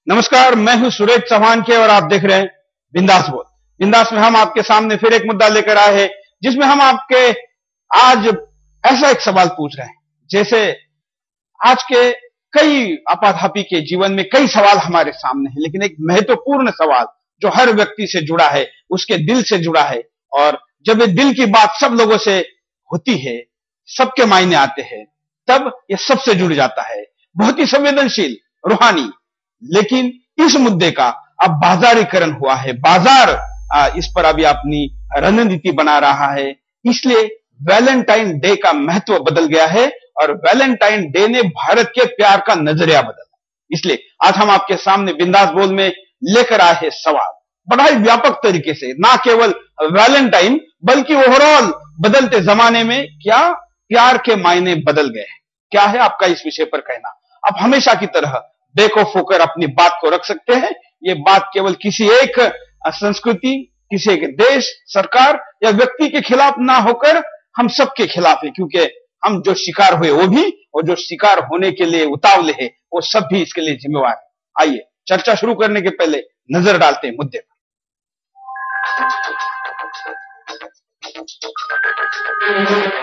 नमस्कार, मैं हूं सुरेश चौहान के और आप देख रहे हैं बिंदास बोल। बिंदास में हम आपके सामने फिर एक मुद्दा लेकर आए हैं, जिसमें हम आपके आज ऐसा एक सवाल पूछ रहे हैं। जैसे आज के कई आपाधापी के जीवन में कई सवाल हमारे सामने हैं, लेकिन एक महत्वपूर्ण सवाल जो हर व्यक्ति से जुड़ा है, उसके दिल से जुड़ा है। और जब ये दिल की बात सब लोगों से होती है, सबके मायने आते हैं, तब ये सबसे जुड़ जाता है। बहुत ही संवेदनशील, रूहानी, लेकिन इस मुद्दे का अब बाजारीकरण हुआ है। बाजार इस पर अभी अपनी रणनीति बना रहा है। इसलिए वैलेंटाइन डे का महत्व बदल गया है और वैलेंटाइन डे ने भारत के प्यार का नजरिया बदला। इसलिए आज हम आपके सामने बिंदास बोल में लेकर आए हैं सवाल बड़ा ही व्यापक तरीके से, ना केवल वैलेंटाइन बल्कि ओवरऑल बदलते जमाने में क्या प्यार के मायने बदल गए हैं। क्या है आपका इस विषय पर कहना? आप हमेशा की तरह बेखौफ होकर अपनी बात को रख सकते हैं। ये बात केवल किसी एक संस्कृति, किसी एक देश, सरकार या व्यक्ति के खिलाफ ना होकर हम सबके खिलाफ है, क्योंकि हम जो शिकार हुए वो भी, और जो शिकार होने के लिए उतावले हैं वो सब भी इसके लिए जिम्मेवार है। आइए चर्चा शुरू करने के पहले नजर डालते हैं मुद्दे पर।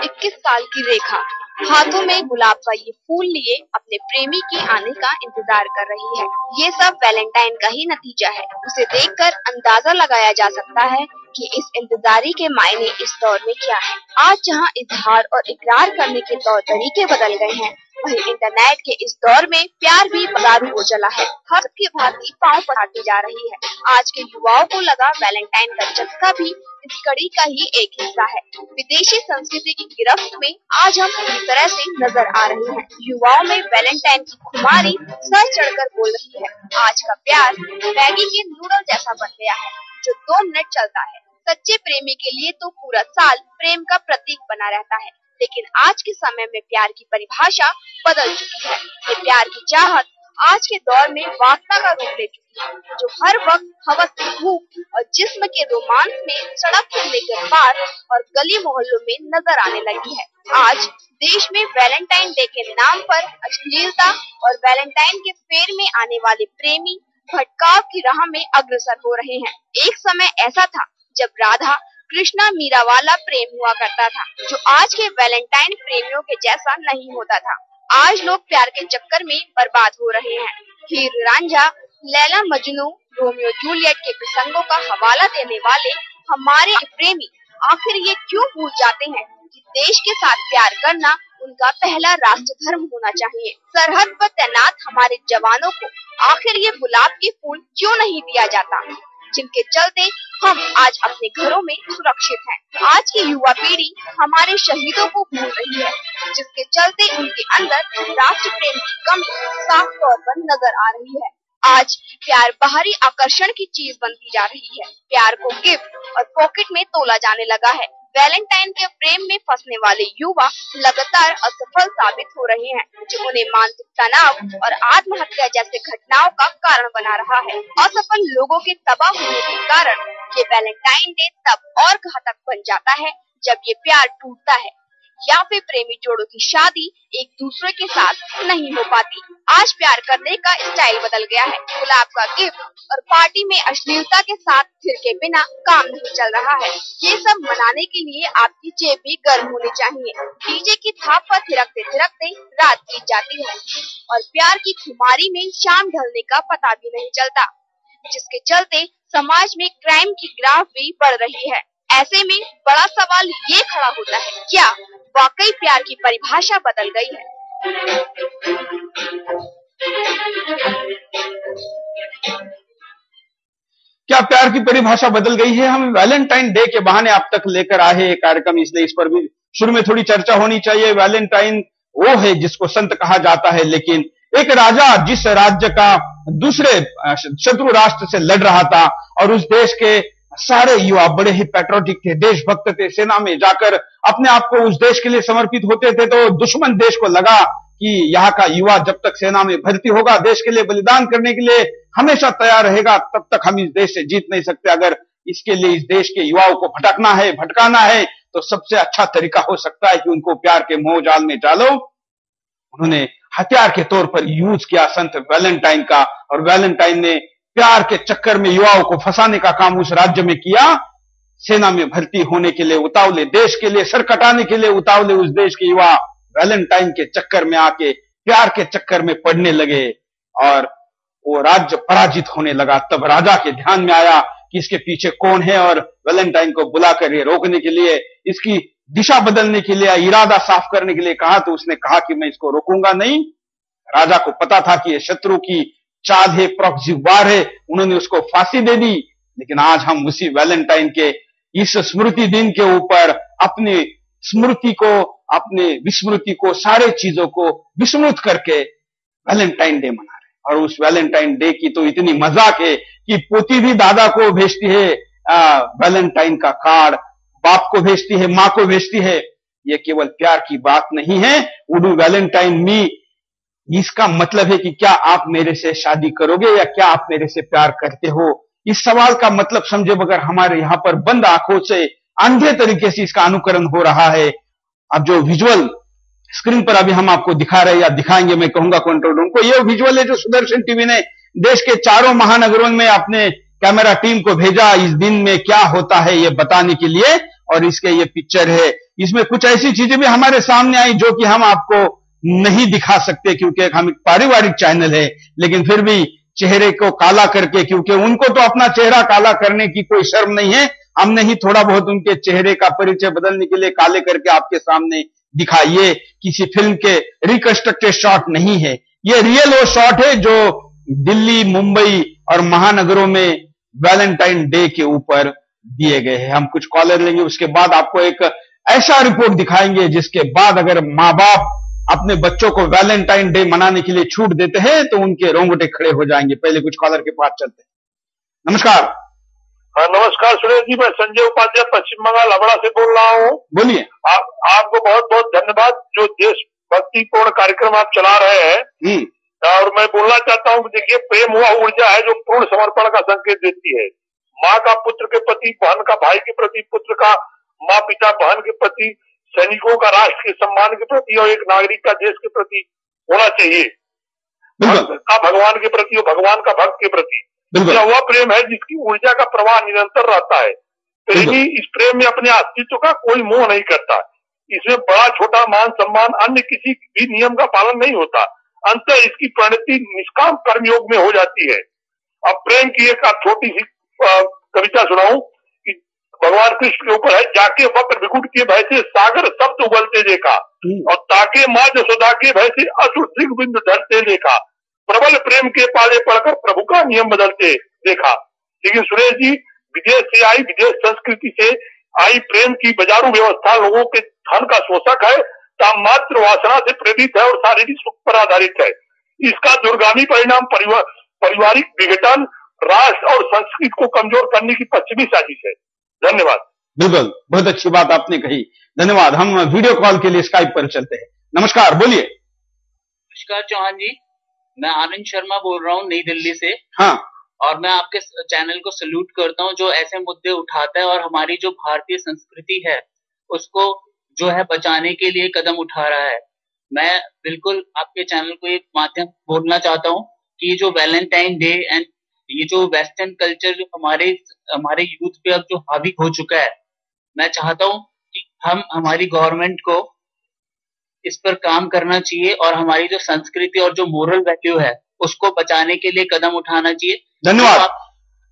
21 साल की रेखा हाथों में गुलाब का ये फूल लिए अपने प्रेमी के आने का इंतजार कर रही है। ये सब वैलेंटाइन का ही नतीजा है। उसे देखकर अंदाजा लगाया जा सकता है कि इस इंतजारी के मायने इस दौर में क्या है। आज जहां इजहार और इकरार करने के तौर तरीके बदल गए हैं, वहीं इंटरनेट के इस दौर में प्यार भी बाजारू हो चला है। हर की भांति पांव पढ़ाती जा रही है। आज के युवाओं को लगा वैलेंटाइन का चस्का भी इस कड़ी का ही एक हिस्सा है। विदेशी संस्कृति की गिरफ्त में आज हम पूरी तरह से नजर आ रहे हैं। युवाओं में वैलेंटाइन की खुमारी सर चढ़कर बोल रही है। आज का प्यार मैगी के नूडल जैसा बन गया है, जो 2 मिनट चलता है। सच्चे प्रेमी के लिए तो पूरा साल प्रेम का प्रतीक बना रहता है। लेकिन आज के समय में प्यार की परिभाषा बदल चुकी है। ये प्यार की चाहत आज के दौर में वासना का रूप ले चुकी है, जो हर वक्त हवस की भूख और जिस्म के रोमांस में सड़क से लेकर पार और गली मोहल्लों में नजर आने लगी है। आज देश में वैलेंटाइन डे के नाम पर अश्लीलता और वैलेंटाइन के फेर में आने वाले प्रेमी भटकाव की राह में अग्रसर हो रहे हैं। एक समय ऐसा था जब राधा कृष्णा मीरा वाला प्रेम हुआ करता था, जो आज के वैलेंटाइन प्रेमियों के जैसा नहीं होता था। आज लोग प्यार के चक्कर में बर्बाद हो रहे हैं। हीर रांझा, लैला मजनू, रोमियो जूलियट के प्रसंगों का हवाला देने वाले हमारे प्रेमी आखिर ये क्यों भूल जाते हैं कि देश के साथ प्यार करना उनका पहला राष्ट्र धर्म होना चाहिए। सरहद पर तैनात हमारे जवानों को आखिर ये गुलाब के फूल क्यों नहीं दिया जाता, जिनके चलते हम आज अपने घरों में सुरक्षित हैं। आज की युवा पीढ़ी हमारे शहीदों को भूल रही है, जिसके चलते उनके अंदर राष्ट्र प्रेम की कमी साफ तौर पर नजर आ रही है। आज प्यार बाहरी आकर्षण की चीज बनती जा रही है। प्यार को गिफ्ट और पॉकेट में तोला जाने लगा है। वैलेंटाइन के प्रेम में फंसने वाले युवा लगातार असफल साबित हो रहे हैं, जो उन्हें मानसिक तनाव और आत्महत्या जैसे घटनाओं का कारण बना रहा है। असफल लोगों के तबाह होने के कारण ये वैलेंटाइन डे तब और घातक बन जाता है जब ये प्यार टूटता है या फिर प्रेमी जोड़ों की शादी एक दूसरे के साथ नहीं हो पाती। आज प्यार करने का स्टाइल बदल गया है। गुलाब का गिफ्ट और पार्टी में अश्लीलता के साथ फिर के बिना काम नहीं चल रहा है। ये सब मनाने के लिए आपकी जेब भी गर्म होनी चाहिए। डीजे की थाप पर थिरकते थिरकते रात बीत जाती है और प्यार की खुमारी में शाम ढलने का पता भी नहीं चलता, जिसके चलते समाज में क्राइम की ग्राफ भी बढ़ रही है। ऐसे में बड़ा सवाल ये खड़ा होता है, क्या वाकई प्यार की परिभाषा बदल गई है? क्या प्यार की परिभाषा बदल गई है? हम वैलेंटाइन डे के बहाने आप तक लेकर आए हैं कार्यक्रम, इसलिए इस पर भी शुरू में थोड़ी चर्चा होनी चाहिए। वैलेंटाइन वो है जिसको संत कहा जाता है, लेकिन एक राजा जिस राज्य का दूसरे शत्रु राष्ट्र से लड़ रहा था और उस देश के सारे युवा बड़े ही पैट्रियोटिक थे, देशभक्त थे, सेना में जाकर अपने आप को उस देश के लिए समर्पित होते थे। तो दुश्मन देश को लगा कि यहाँ का युवा जब तक सेना में भर्ती होगा, देश के लिए बलिदान करने के लिए हमेशा तैयार रहेगा, तब तक हम इस देश से जीत नहीं सकते। अगर इसके लिए इस देश के युवाओं को भटकाना है तो सबसे अच्छा तरीका हो सकता है कि उनको प्यार के मोह जाल में डालो। उन्होंने हथियार के तौर पर यूज किया संत वैलेंटाइन का, और वैलेंटाइन ने प्यार के चक्कर में युवाओं को फंसाने का काम उस राज्य में किया। सेना में भर्ती होने के लिए उतावले, देश के लिए सर कटाने के लिए उतावले उस देश के युवा वैलेंटाइन के चक्कर में आके प्यार के चक्कर में पड़ने लगे और वो राज्य पराजित होने लगा। तब राजा के ध्यान में आया कि इसके पीछे कौन है, और वैलेंटाइन को बुलाकर ये रोकने के लिए, इसकी दिशा बदलने के लिए, इरादा साफ करने के लिए कहा। तो उसने कहा कि मैं इसको रोकूंगा नहीं। राजा को पता था कि ये शत्रु की चाल है, प्रॉक्सी वार है, उन्होंने उसको फांसी दे दी। लेकिन आज हम उसी वैलेंटाइन के इस स्मृति दिन के ऊपर अपनी स्मृति को, अपने विस्मृति को, सारे चीजों को विस्मृत करके वैलेंटाइन डे मना रहे हैं। और उस वैलेंटाइन डे की तो इतनी मजाक है कि पोती भी दादा को भेजती है वैलेंटाइन का कार्ड, बाप को भेजती है, मां को भेजती है। ये केवल प्यार की बात नहीं है। वुड यू वैलेंटाइन मी, इसका मतलब है कि क्या आप मेरे से शादी करोगे या क्या आप मेरे से प्यार करते हो। इस सवाल का मतलब समझे बगैर हमारे यहां पर बंद आंखों से अंधे तरीके से इसका अनुकरण हो रहा है। अब जो विजुअल स्क्रीन पर अभी हम आपको दिखा रहे हैं या दिखाएंगे, मैं कहूंगा कंट्रोल रूम को, ये विजुअल है जो सुदर्शन टीवी ने देश के 4 महानगरों में अपने कैमरा टीम को भेजा इस दिन में क्या होता है ये बताने के लिए। और इसके ये पिक्चर है, इसमें कुछ ऐसी चीजें भी हमारे सामने आई जो कि हम आपको नहीं दिखा सकते क्योंकि हम एक पारिवारिक चैनल है। लेकिन फिर भी चेहरे को काला करके, क्योंकि उनको तो अपना चेहरा काला करने की कोई शर्म नहीं है, हमने ही थोड़ा बहुत उनके चेहरे का परिचय बदलने के लिए काले करके आपके सामने दिखाइए। किसी फिल्म के रिकंस्ट्रक्टेड शॉट नहीं है, ये रियल वो शॉट है जो दिल्ली, मुंबई और महानगरों में वैलेंटाइन डे के ऊपर दिए गए हैं। हम कुछ कॉलर लेंगे, उसके बाद आपको एक ऐसा रिपोर्ट दिखाएंगे जिसके बाद अगर मां बाप अपने बच्चों को वैलेंटाइन डे मनाने के लिए छूट देते हैं तो उनके रोंगटे खड़े हो जाएंगे। पहले कुछ कॉलर के पास चलते हैं। नमस्कार। हाँ नमस्कार सुरेश जी, मैं संजय उपाध्याय पश्चिम बंगाल अबड़ा से बोल रहा हूँ। बोलिए। आपको बहुत बहुत धन्यवाद जो देशभक्तिपूर्ण कार्यक्रम आप चला रहे हैं। और मैं बोलना चाहता हूँ कि देखिए, प्रेम हुआ ऊर्जा है जो पूर्ण समर्पण का संकेत देती है। माँ का पुत्र के प्रति, बहन का भाई के प्रति, पुत्र का माँ पिता बहन के प्रति, सैनिकों का राष्ट्र के सम्मान के प्रति और एक नागरिक का देश के प्रति होना चाहिए। भक्त का भगवान के प्रति और भगवान का भक्त के प्रति। यह वह प्रेम है जिसकी ऊर्जा का प्रवाह निरंतर रहता है। प्रेमी इस प्रेम में अपने अस्तित्व का कोई मोह नहीं करता। इसमें बड़ा छोटा, मान सम्मान, अन्य किसी भी नियम का पालन नहीं होता। अंततः इसकी परिणति निष्काम कर्मयोग में हो जाती है। अब प्रेम की एक छोटी सी कविता सुनाऊं कि भगवान कृष्ण के ऊपर है। जाके वक्र विकुट के भय से सागर शब्द उबलते देखा, और ताके माँ जसोदा के भय से असुर सिंह बिंद धरते देखा। प्रबल प्रेम के पाले पड़कर प्रभु का नियम बदलते देखा। लेकिन सुरेश जी, विदेश से आई, विदेश संस्कृति से आई प्रेम की बाजारू व्यवस्था लोगों के धन का शोषक है, मात्र वासना से प्रेरित है और शारीरिक सुख पर आधारित है। इसका दूरगामी परिणाम पारिवारिक विघटन, राष्ट्र और संस्कृति को कमजोर करने की पश्चिमी साजिश है। धन्यवाद। बिल्कुल, बहुत अच्छी बात आपने कही, धन्यवाद। हम वीडियो कॉल के लिए स्काइप पर चलते हैं। नमस्कार, बोलिए। नमस्कार चौहान जी, मैं आनंद शर्मा बोल रहा हूँ नई दिल्ली से। हाँ। और मैं आपके चैनल को सल्यूट करता हूँ जो ऐसे मुद्दे उठाता है और हमारी जो भारतीय संस्कृति है उसको जो है बचाने के लिए कदम उठा रहा है। मैं बिल्कुल आपके चैनल को एक माध्यम बोलना चाहता हूँ कि ये जो वैलेंटाइन डे एंड ये जो वेस्टर्न कल्चर जो हमारे यूथ पे अब जो हावी हो चुका है, मैं चाहता हूँ कि हमारी गवर्नमेंट को इस पर काम करना चाहिए और हमारी जो संस्कृति और जो मोरल वैल्यू है उसको बचाने के लिए कदम उठाना चाहिए। धन्यवाद।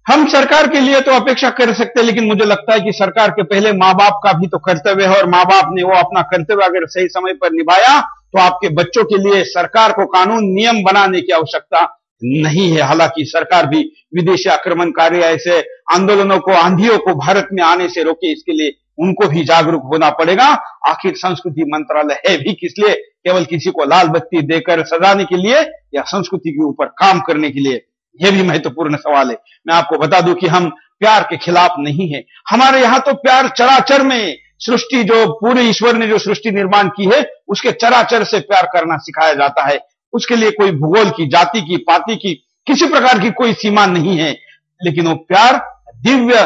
हम सरकार के लिए तो अपेक्षा कर सकते हैं, लेकिन मुझे लगता है कि सरकार के पहले माँ बाप का भी तो कर्तव्य है, और माँ बाप ने वो अपना कर्तव्य अगर सही समय पर निभाया तो आपके बच्चों के लिए सरकार को कानून नियम बनाने की आवश्यकता नहीं है। हालांकि सरकार भी विदेशी आक्रमणकारी ऐसे आंदोलनों को, आंधियों को भारत में आने से रोके, इसके लिए उनको भी जागरूक होना पड़ेगा। आखिर संस्कृति मंत्रालय है भी किस लिए? केवल किसी को लाल बत्ती देकर सजाने के लिए या संस्कृति के ऊपर काम करने के लिए? यह भी महत्वपूर्ण सवाल है। मैं आपको बता दूं कि हम प्यार के खिलाफ नहीं है। हमारे यहां तो प्यार चराचर में, सृष्टि जो पूरे ईश्वर ने जो सृष्टि निर्माण की है उसके चराचर से प्यार करना सिखाया जाता है। उसके लिए कोई भूगोल की, जाति की, पाति की, किसी प्रकार की कोई सीमा नहीं है। लेकिन वो प्यार दिव्य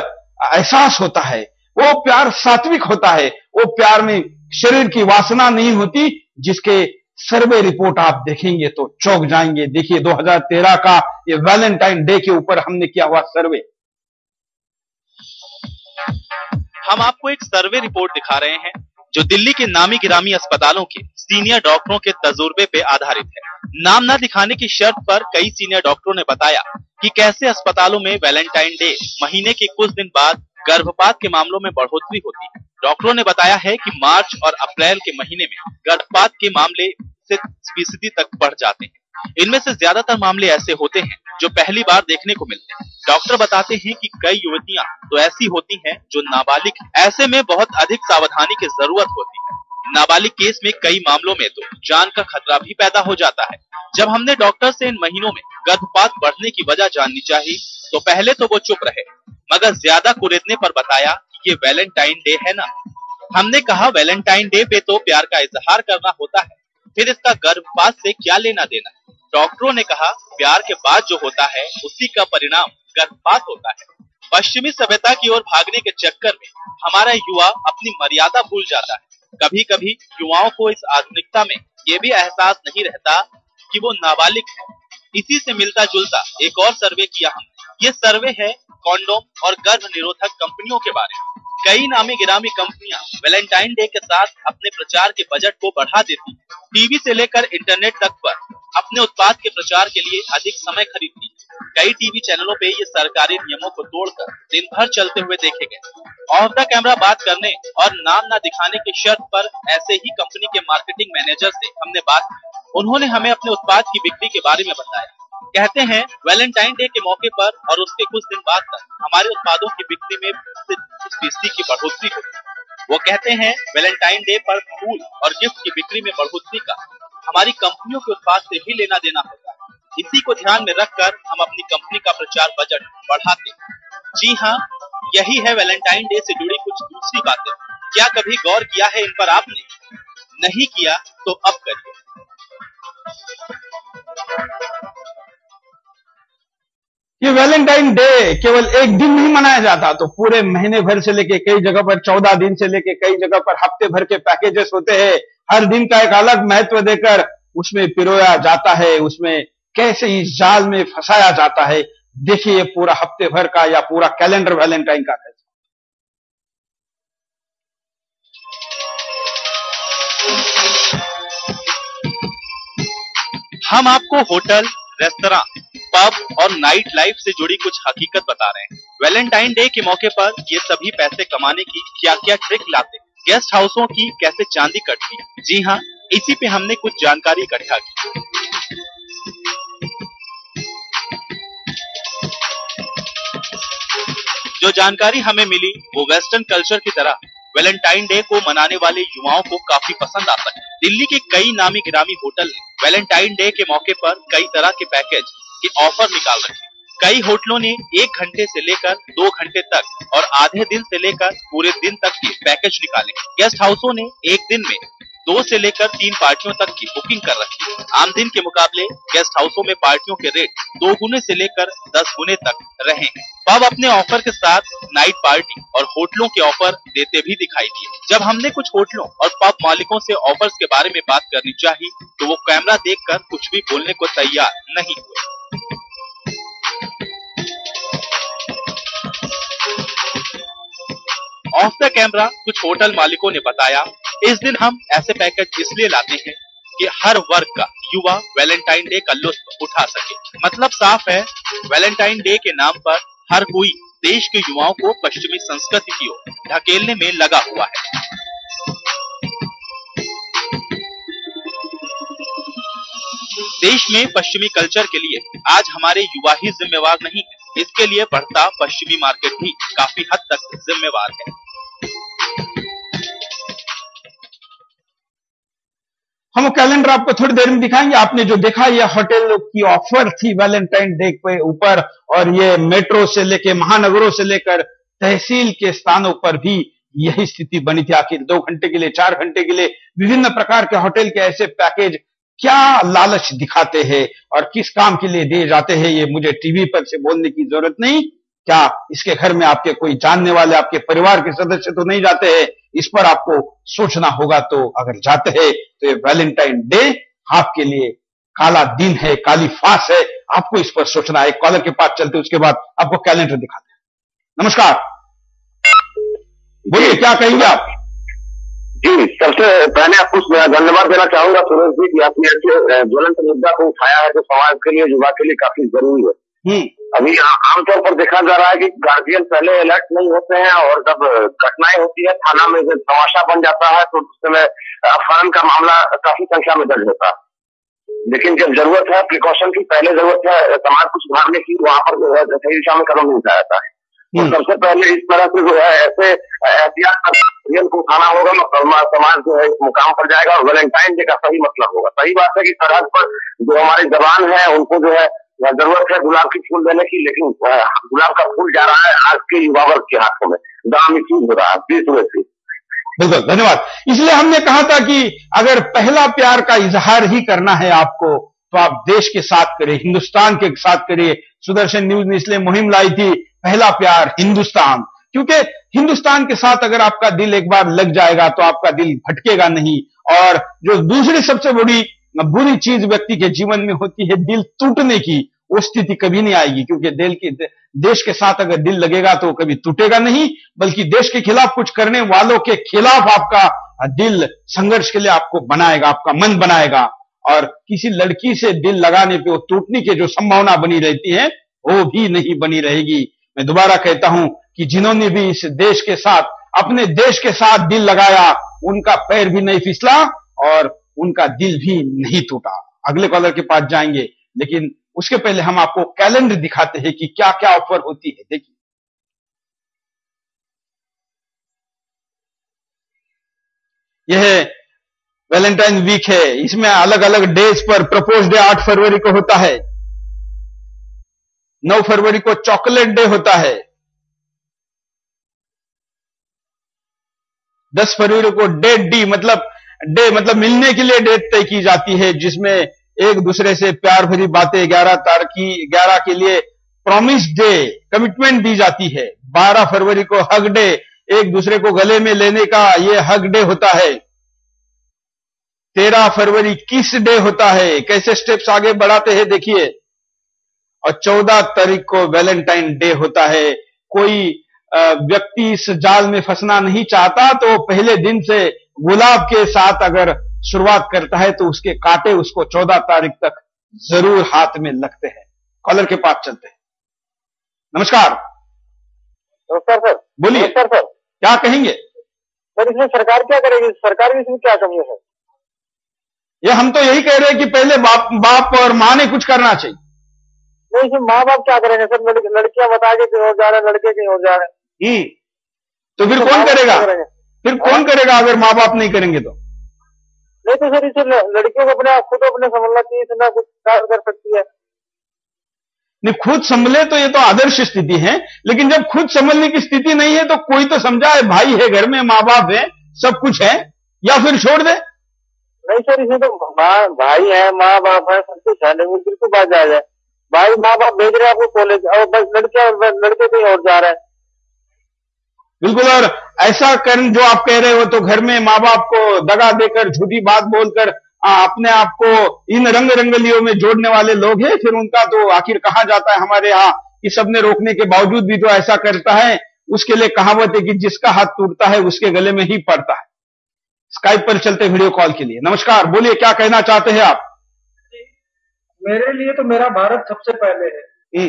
एहसास होता है, वो प्यार सात्विक होता है, वो प्यार में शरीर की वासना नहीं होती, जिसके सर्वे रिपोर्ट आप देखेंगे तो चौंक जाएंगे। देखिए 2013 का ये वैलेंटाइन डे के ऊपर हमने किया हुआ सर्वे। हम आपको एक सर्वे रिपोर्ट दिखा रहे हैं जो दिल्ली के नामी गिरामी अस्पतालों के सीनियर डॉक्टरों के तजुर्बे पे आधारित है। नाम न दिखाने की शर्त पर कई सीनियर डॉक्टरों ने बताया कि कैसे अस्पतालों में वैलेंटाइन डे महीने के कुछ दिन बाद गर्भपात के मामलों में बढ़ोतरी होती है। डॉक्टरों ने बताया है कि मार्च और अप्रैल के महीने में गर्भपात के मामले 6% तक बढ़ जाते हैं। इनमें से ज्यादातर मामले ऐसे होते हैं जो पहली बार देखने को मिलते हैं। डॉक्टर बताते हैं कि कई युवतियां तो ऐसी होती हैं जो नाबालिग हैं। ऐसे में बहुत अधिक सावधानी की जरूरत होती है। नाबालिग केस में कई मामलों में तो जान का खतरा भी पैदा हो जाता है। जब हमने डॉक्टर से इन महीनों में गर्भपात बढ़ने की वजह जाननी चाहिए तो पहले तो वो चुप रहे, मगर ज्यादा कुरेदने पर बताया कि ये वैलेंटाइन डे है ना। हमने कहा वैलेंटाइन डे पे तो प्यार का इजहार करना होता है, फिर इसका गर्भपात से क्या लेना देना। डॉक्टरों ने कहा प्यार के बाद जो होता है उसी का परिणाम गर्भपात होता है। पश्चिमी सभ्यता की ओर भागने के चक्कर में हमारा युवा अपनी मर्यादा भूल जाता है। कभी कभी युवाओं को इस आधुनिकता में ये भी एहसास नहीं रहता कि वो नाबालिग है। इसी से मिलता जुलता एक और सर्वे किया हमने। ये सर्वे है कॉन्डोम और गर्भ निरोधक कंपनियों के बारे में। कई नामी गिरामी कंपनियां वैलेंटाइन डे के साथ अपने प्रचार के बजट को बढ़ा देती हैं। टीवी से लेकर इंटरनेट तक पर अपने उत्पाद के प्रचार के लिए अधिक समय खरीदती है। कई टीवी चैनलों पे ये सरकारी नियमों को तोड़कर दिन भर चलते हुए देखे गए। ऑफ द कैमरा बात करने और नाम न दिखाने की शर्त पर ऐसे ही कंपनी के मार्केटिंग मैनेजर से हमने बात की। उन्होंने हमें अपने उत्पाद की बिक्री के बारे में बताया। कहते हैं वैलेंटाइन डे के मौके पर और उसके कुछ दिन बाद तक हमारे उत्पादों की बिक्री में 20% की बढ़ोतरी होती। वो कहते हैं वैलेंटाइन डे पर फूल और गिफ्ट की बिक्री में बढ़ोतरी का हमारी कंपनियों के उत्पाद से भी लेना देना होता है। इसी को ध्यान में रखकर हम अपनी कंपनी का प्रचार बजट बढ़ाते हैं। जी हाँ, यही है वैलेंटाइन डे से जुड़ी कुछ दूसरी बातें। क्या कभी गौर किया है इन पर आपने? नहीं किया तो अब करिए। ये वैलेंटाइन डे केवल एक दिन नहीं मनाया जाता, तो पूरे महीने भर से लेके कई जगह पर 14 दिन से लेके कई जगह पर हफ्ते भर के पैकेजेस होते हैं। हर दिन का एक अलग महत्व देकर उसमें पिरोया जाता है, उसमें कैसे इस जाल में फंसाया जाता है। देखिए पूरा हफ्ते भर का या पूरा कैलेंडर वैलेंटाइन का है। हम आपको होटल, रेस्तरां, पब और नाइट लाइफ से जुड़ी कुछ हकीकत बता रहे हैं। वैलेंटाइन डे के मौके पर ये सभी पैसे कमाने की क्या क्या ट्रिक लाते हैं, गेस्ट हाउसों की कैसे चांदी कटती है। जी हाँ, इसी पे हमने कुछ जानकारी इकट्ठा की। जो जानकारी हमें मिली वो वेस्टर्न कल्चर की तरह वैलेंटाइन डे को मनाने वाले युवाओं को काफी पसंद आता है। दिल्ली के कई नामी गिरामी होटल ने वैलेंटाइन डे के मौके पर कई तरह के पैकेज के ऑफर निकाल रखे। कई होटलों ने 1 घंटे से लेकर 2 घंटे तक और आधे दिन से लेकर पूरे दिन तक के पैकेज निकाले। गेस्ट हाउसों ने एक दिन में 2 से लेकर 3 पार्टियों तक की बुकिंग कर रखी है। आम दिन के मुकाबले गेस्ट हाउसों में पार्टियों के रेट 2 गुने से लेकर 10 गुने तक रहे हैं। पब अपने ऑफर के साथ नाइट पार्टी और होटलों के ऑफर देते भी दिखाई दिए। जब हमने कुछ होटलों और पब मालिकों से ऑफर्स के बारे में बात करनी चाहिए तो वो कैमरा देखकर कुछ भी बोलने को तैयार नहीं हुए। ऑफ द कैमरा कुछ होटल मालिकों ने बताया, इस दिन हम ऐसे पैकेज इसलिए लाते हैं कि हर वर्ग का युवा वैलेंटाइन डे का लुत्फ उठा सके। मतलब साफ है, वैलेंटाइन डे के नाम पर हर कोई देश के युवाओं को पश्चिमी संस्कृति की ओर ढकेलने में लगा हुआ है। देश में पश्चिमी कल्चर के लिए आज हमारे युवा ही जिम्मेवार नहीं है, इसके लिए बढ़ता पश्चिमी मार्केट भी काफी हद तक जिम्मेवार है। हम कैलेंडर आपको थोड़ी देर में दिखाएंगे। आपने जो देखा ये होटल की ऑफर थी वैलेंटाइन डे के ऊपर, और ये मेट्रो से लेकर महानगरों से लेकर तहसील के स्थानों पर भी यही स्थिति बनी थी। आखिर 2 घंटे के लिए, 4 घंटे के लिए विभिन्न प्रकार के होटल के ऐसे पैकेज क्या लालच दिखाते हैं और किस काम के लिए दिए जाते हैं, ये मुझे टीवी पर से बोलने की जरूरत नहीं। क्या इसके घर में आपके कोई जानने वाले, आपके परिवार के सदस्य तो नहीं जाते हैं? इस पर आपको सोचना होगा। तो अगर जाते हैं तो ये वैलेंटाइन डे आपके लिए काला दिन है, काली फांस है, आपको इस पर सोचना है। कॉलर के पास चलते उसके बाद आपको कैलेंडर दिखाते हैं। नमस्कार, बोलिए क्या कहेंगे आप? जी, सबसे पहले आपको धन्यवाद देना चाहूंगा सुरेश जी कि आपने ऐसे ज्वलंत मुद्दा को उठाया है जो समाज के लिए, युवा के लिए काफी जरूरी है। अभी आमतौर पर देखा जा रहा है कि गार्जियन पहले अलर्ट नहीं होते हैं और जब घटनाएं होती है थाना में जब तमाशा बन जाता है तो उस समय अपहरण का मामला काफी संख्या में दर्ज होता है। लेकिन जब जरूरत है प्रिकॉशन की, पहले जरूरत है समाज को सुधारने की, वहां पर सही दिशा में कदम नहीं उठाया जाता है। तो सबसे पहले इस तरह से जो है ऐसे एहतियात को उठाना होगा, समाज जो है इस मुकाम पर जाएगा और वैलेंटाइन डे का सही मतलब होगा। सही बात है कि सरहद पर जो हमारे जवान है उनको जो है जरूरत है गुलाब की फूल देने की, लेकिन गुलाब का फूल जा रहा है आज के युवा वर्ग के हाथों में, दाम मिसयूज हो रहा है। बिल्कुल, धन्यवाद। इसलिए हमने कहा था कि अगर पहला प्यार का इजहार ही करना है आपको तो आप देश के साथ करिए, हिंदुस्तान के साथ करिए। सुदर्शन न्यूज ने इसलिए मुहिम लाई थी, पहला प्यार हिंदुस्तान, क्योंकि हिंदुस्तान के साथ अगर आपका दिल एक बार लग जाएगा तो आपका दिल भटकेगा नहीं। और जो दूसरी सबसे बड़ी बुरी चीज व्यक्ति के जीवन में होती है दिल टूटने की, वो स्थिति कभी नहीं आएगी, क्योंकि देश के साथ अगर दिल लगेगा तो कभी टूटेगा नहीं, बल्कि देश के खिलाफ कुछ करने वालों के खिलाफ आपका दिल संघर्ष के लिए आपको बनाएगा, आपका मन बनाएगा। और किसी लड़की से दिल लगाने पे वो टूटने की जो संभावना बनी रहती है वो भी नहीं बनी रहेगी। मैं दोबारा कहता हूं कि जिन्होंने भी इस देश के साथ, अपने देश के साथ दिल लगाया, उनका पैर भी नहीं फिसला और उनका दिल भी नहीं टूटा। अगले कॉलर के पास जाएंगे, लेकिन उसके पहले हम आपको कैलेंडर दिखाते हैं कि क्या क्या ऑफर होती है। देखिए, यह वैलेंटाइन वीक है, इसमें अलग अलग डेज पर प्रपोज डे 8 फरवरी को होता है, 9 फरवरी को चॉकलेट डे होता है, 10 फरवरी को डेट डी मतलब मिलने के लिए डेट तय की जाती है, जिसमें एक दूसरे से प्यार भरी बातें 11 के लिए प्रॉमिस डे, कमिटमेंट दी जाती है। 12 फरवरी को हग डे, एक दूसरे को गले में लेने का ये हग डे होता है। 13 फरवरी किस डे होता है, कैसे स्टेप्स आगे बढ़ाते हैं देखिए। और 14 तारीख को वैलेंटाइन डे होता है। कोई व्यक्ति इस जाल में फंसना नहीं चाहता तो पहले दिन से गुलाब के साथ अगर शुरुआत करता है तो उसके कांटे उसको 14 तारीख तक जरूर हाथ में लगते हैं। कॉलर के पास चलते हैं। नमस्कार। नमस्कार सर। बोलिए। नमस्कार सर। क्या कहेंगे? सर इसमें सरकार क्या करेगी? सरकार की इसमें क्या कमी है? ये हम तो यही कह रहे हैं कि पहले बाप और माँ ने कुछ करना चाहिए। नहीं, इसमें माँ बाप क्या करेंगे सर? लड़कियां बता के कहीं और जा रहे हैं, लड़के कहीं और जा रहे हैं। तो फिर कौन करेगा? फिर कौन करेगा अगर माँ बाप नहीं करेंगे तो? नहीं तो सर इसे लड़कियों को खुद अपने संभलना चाहिए, इतना कुछ कर सकती है। नहीं, खुद संभले तो ये तो आदर्श स्थिति है, लेकिन जब खुद संभलने की स्थिति नहीं है तो कोई तो समझाए, भाई है घर में, माँ बाप है, सब कुछ है, या फिर छोड़ दे। नहीं सर, इसमें तो भाई है, माँ बाप है, सब कुछ है, लेकिन बिल्कुल बात जाए, भाई माँ बाप भेज रहे हैं आपको कॉलेज और बस लड़के कहीं और जा रहे हैं। बिल्कुल। और ऐसा कर जो आप कह रहे हो तो घर में माँ बाप को दगा देकर, झूठी बात बोलकर अपने आप को इन रंग रंगलियों में जोड़ने वाले लोग हैं। फिर उनका तो आखिर कहा जाता है हमारे यहाँ कि सबने रोकने के बावजूद भी तो ऐसा करता है। उसके लिए कहावत है कि जिसका हाथ टूटता है उसके गले में ही पड़ता है। स्काइप पर चलते वीडियो कॉल के लिए। नमस्कार, बोलिए क्या कहना चाहते हैं आप? मेरे लिए तो मेरा भारत सबसे पहले है,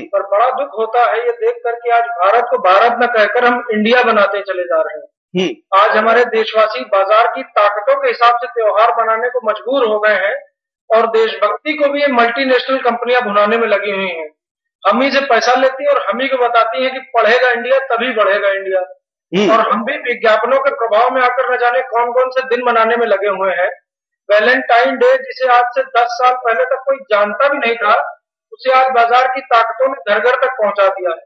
पर बड़ा दुख होता है ये देख कर कि आज भारत को भारत न कहकर हम इंडिया बनाते चले जा रहे हैं। आज हमारे देशवासी बाजार की ताकतों के हिसाब से त्योहार बनाने को मजबूर हो गए हैं और देशभक्ति को भी ये मल्टीनेशनल कंपनियां भुनाने में लगी हुई हैं। हम ही से पैसा लेती हैं और हम ही को बताती हैं कि पढ़ेगा इंडिया तभी बढ़ेगा इंडिया, और हम भी विज्ञापनों के प्रभाव में आकर न जाने कौन कौन से दिन मनाने में लगे हुए हैं। वैलेंटाइन डे जिसे आज से 10 साल पहले तक कोई जानता भी नहीं था, उसे आज बाजार की ताकतों ने घर घर तक पहुंचा दिया है।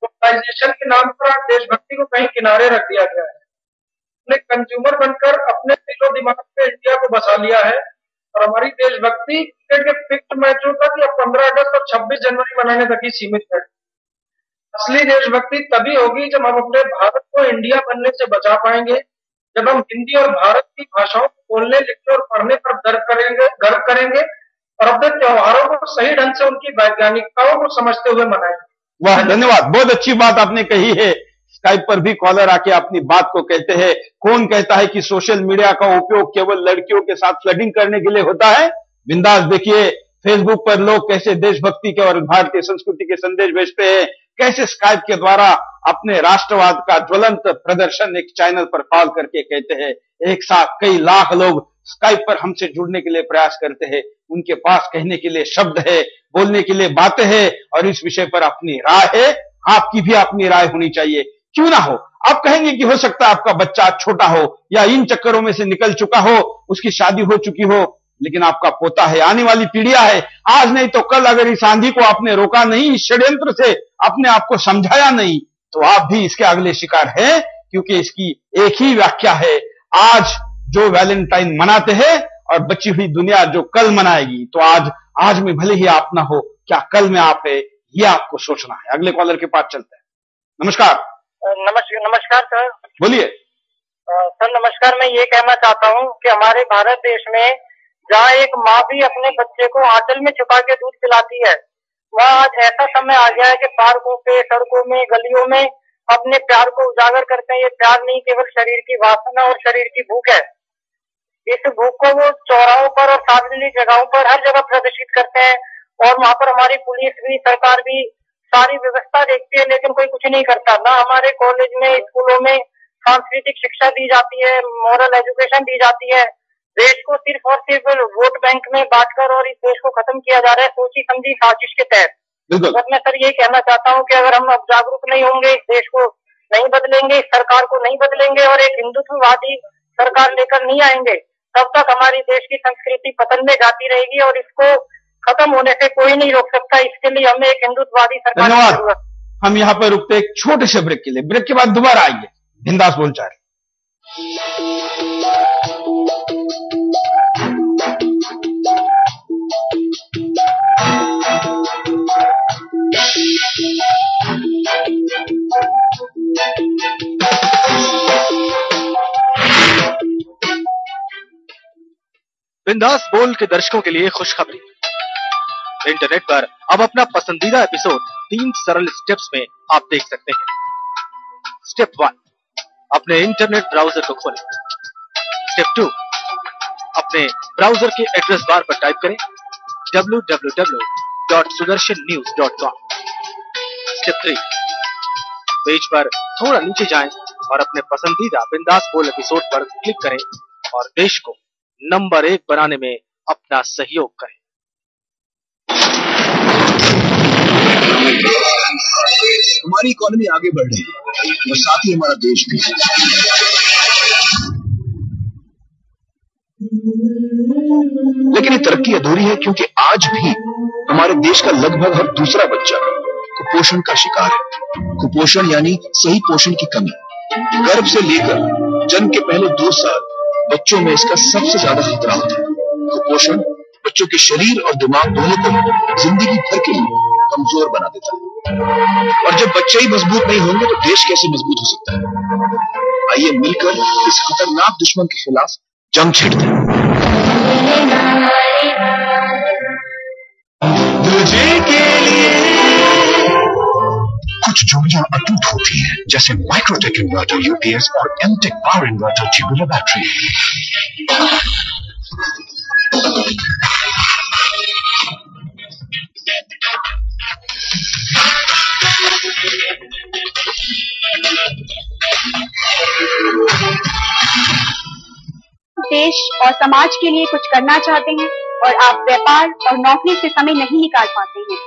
ग्लोबलाइजेशन के नाम पर आज देशभक्ति को कहीं किनारे रख दिया गया है। अपने कंज्यूमर बनकर अपने दिलो दिमाग में इंडिया को बसा लिया है और हमारी देशभक्ति क्रिकेट के फिक्स्ड मैचों तक या 15 अगस्त और 26 जनवरी मनाने तक ही सीमित है। असली देशभक्ति तभी होगी जब हम अपने भारत को इंडिया बनने से बचा पाएंगे, जब हम हिंदी और भारत की भाषाओं को बोलने, लिखने और पढ़ने पर गर्व करेंगे और अपने त्योहारों को सही ढंग से उनकी वैज्ञानिकताओं को समझते हुए मनाएंगे। वाह, धन्यवाद। बहुत अच्छी बात आपने कही है। स्काइप पर भी कॉलर आके अपनी बात को कहते हैं। कौन कहता है कि सोशल मीडिया का उपयोग केवल लड़कियों के साथ फ्लर्टिंग करने के लिए होता है? बिंदास देखिए फेसबुक पर लोग कैसे देशभक्ति के और भारतीय संस्कृति के संदेश भेजते हैं, कैसे स्काइप के द्वारा अपने राष्ट्रवाद का ज्वलंत प्रदर्शन एक चैनल पर कॉल करके कहते हैं। एक साथ कई लाख लोग स्काइप पर हमसे जुड़ने के लिए प्रयास करते हैं। उनके पास कहने के लिए शब्द है, बोलने के लिए बातें हैं और इस विषय पर अपनी राय है। आपकी भी अपनी राय होनी चाहिए, क्यों ना हो। आप कहेंगे कि हो सकता है आपका बच्चा छोटा हो या इन चक्करों में से निकल चुका हो, उसकी शादी हो चुकी हो, लेकिन आपका पोता है, आने वाली पीढ़ियां है। आज नहीं तो कल अगर इस आंधी को आपने रोका नहीं, इस षड्यंत्र से अपने आप को समझाया नहीं, तो आप भी इसके अगले शिकार हैं, क्योंकि इसकी एक ही व्याख्या है। आज जो वैलेंटाइन मनाते हैं और बची हुई दुनिया जो कल मनाएगी, तो आज में भले ही आप ना हो, क्या कल में आप है, ये आपको सोचना है। अगले कॉलर के पास चलते हैं। नमस्कार। नमस्कार सर। बोलिए सर। नमस्कार। मैं ये कहना चाहता हूँ कि हमारे भारत देश में जहाँ एक माँ भी अपने बच्चे को आंचल में छुपा के दूध पिलाती है, वहाँ आज ऐसा समय आ गया है कि पार्कों पे, सड़कों में, गलियों में अपने प्यार को उजागर करते हैं। ये प्यार नहीं, केवल शरीर की वासना और शरीर की भूख है। इस भूख को वो चौराहों पर और सार्वजनिक जगहों पर हर जगह प्रदर्शित करते हैं और वहाँ पर हमारी पुलिस भी, सरकार भी सारी व्यवस्था देखती है, लेकिन कोई कुछ नहीं करता। ना हमारे कॉलेज में, स्कूलों में सांस्कृतिक शिक्षा दी जाती है, मॉरल एजुकेशन दी जाती है। देश को सिर्फ और सिर्फ वोट बैंक में बांटकर और इस देश को खत्म किया जा रहा है, सोची समझी साजिश के तहत। बस मैं सर ये कहना चाहता हूँ कि अगर हम अब जागरूक नहीं होंगे, इस देश को नहीं बदलेंगे, इस सरकार को नहीं बदलेंगे और एक हिंदुत्ववादी सरकार लेकर नहीं आएंगे, तब तक हमारी देश की संस्कृति पतन में जाती रहेगी और इसको खत्म होने से कोई नहीं रोक सकता। इसके लिए हमें एक हिंदुत्ववादी सरकार की जरूरत है। हम यहाँ पर रुकते एक छोटे से ब्रेक के लिए। ब्रेक के बाद दोबारा आएंगे बिंदास बोलचाल। बिंदास बोल के दर्शकों के लिए खुशखबरी। इंटरनेट पर अब अपना पसंदीदा एपिसोड 3 सरल स्टेप्स में आप देख सकते हैं। स्टेप 1, अपने इंटरनेट ब्राउजर को खोलें। स्टेप 2, अपने ब्राउजर के एड्रेस बार पर टाइप करें www.sudarshannews.com। स्टेप 3, पेज पर थोड़ा नीचे जाएं और अपने पसंदीदा बिंदास बोल एपिसोड पर क्लिक करें और देश को नंबर 1 बनाने में अपना सहयोग करें। हमारी इकोनॉमी आगे बढ़ रही है और साथ ही हमारा देश भी। लेकिन ये तरक्की अधूरी है, क्योंकि आज भी हमारे देश का लगभग हर दूसरा बच्चा कुपोषण का शिकार है। कुपोषण यानी सही पोषण की कमी। गर्भ से लेकर जन्म के पहले 2 साल बच्चों में इसका सबसे ज्यादा खतरा होता है। कुपोषण बच्चों के शरीर और दिमाग दोनों को जिंदगी भर के लिए कमजोर बना देता है। और जब बच्चे ही मजबूत नहीं होंगे तो देश कैसे मजबूत हो सकता है? आइए मिलकर इस खतरनाक दुश्मन के खिलाफ जंग छेड़ते हैं। तुझे के लिए कुछ जोड़ियां अटूट होती हैं, जैसे माइक्रोटेक इन्वर्टर यूपीएस और Amtek power inverter tubular battery. देश और समाज के लिए कुछ करना चाहते हैं और आप व्यापार और नौकरी से समय नहीं निकाल पाते हैं,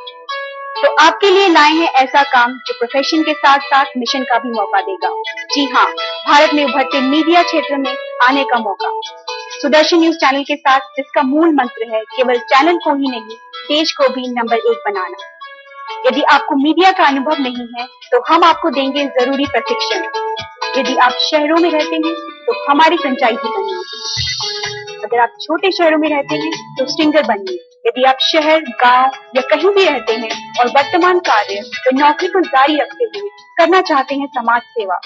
तो आपके लिए लाए हैं ऐसा काम जो प्रोफेशन के साथ साथ मिशन का भी मौका देगा। जी हाँ, भारत में उभरते मीडिया क्षेत्र में आने का मौका। सुदर्शन न्यूज चैनल के साथ, जिसका मूल मंत्र है केवल चैनल को ही नहीं, देश को भी नंबर 1 बनाना। यदि आपको मीडिया का अनुभव नहीं है तो हम आपको देंगे जरूरी प्रशिक्षण। यदि आप शहरों में रहते हैं तो हमारी फ्रेंचाइजी बनिए। अगर आप छोटे शहरों में रहते हैं तो स्टिंगर बनिए। यदि आप शहर, गांव या कहीं भी रहते हैं और वर्तमान कार्य व नौकरी को जारी रखते हुए करना चाहते हैं समाज सेवा,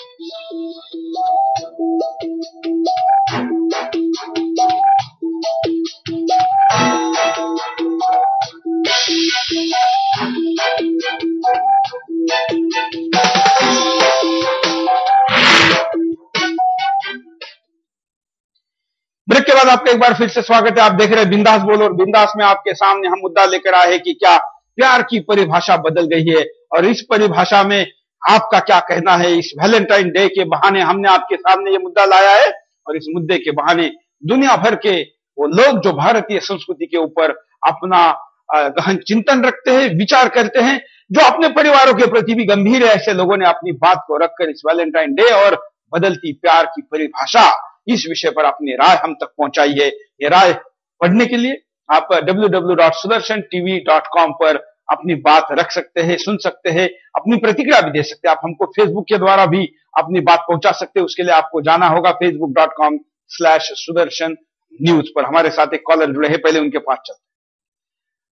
ब्रेक के बाद आपका एक बार फिर से स्वागत है। आप देख रहे हैं बिंदास बोल, और बिंदास में आपके सामने हम मुद्दा लेकर आए हैं कि क्या प्यार की परिभाषा बदल गई है, और इस परिभाषा में आपका क्या कहना है। इस वैलेंटाइन डे के बहाने हमने आपके सामने ये मुद्दा लाया है, और इस मुद्दे के बहाने दुनिया भर के वो लोग जो भारतीय संस्कृति के ऊपर अपना गहन चिंतन रखते हैं, विचार करते हैं, जो अपने परिवारों के प्रति भी गंभीर है, ऐसे लोगों ने अपनी बात को रखकर इस वैलेंटाइन डे और बदलती प्यार की परिभाषा, इस विषय पर अपनी राय हम तक पहुंचाई है। ये राय पढ़ने के लिए आप www.sudarshan.tv.com पर अपनी बात रख सकते हैं, सुन सकते हैं, अपनी प्रतिक्रिया भी दे सकते हैं। आप हमको फेसबुक के द्वारा भी अपनी बात पहुंचा सकते हैं। उसके लिए आपको जाना होगा facebook.com/sudarshan news पर। हमारे साथ एक कॉलर जुड़े हैं, पहले उनके पास चलते हैं।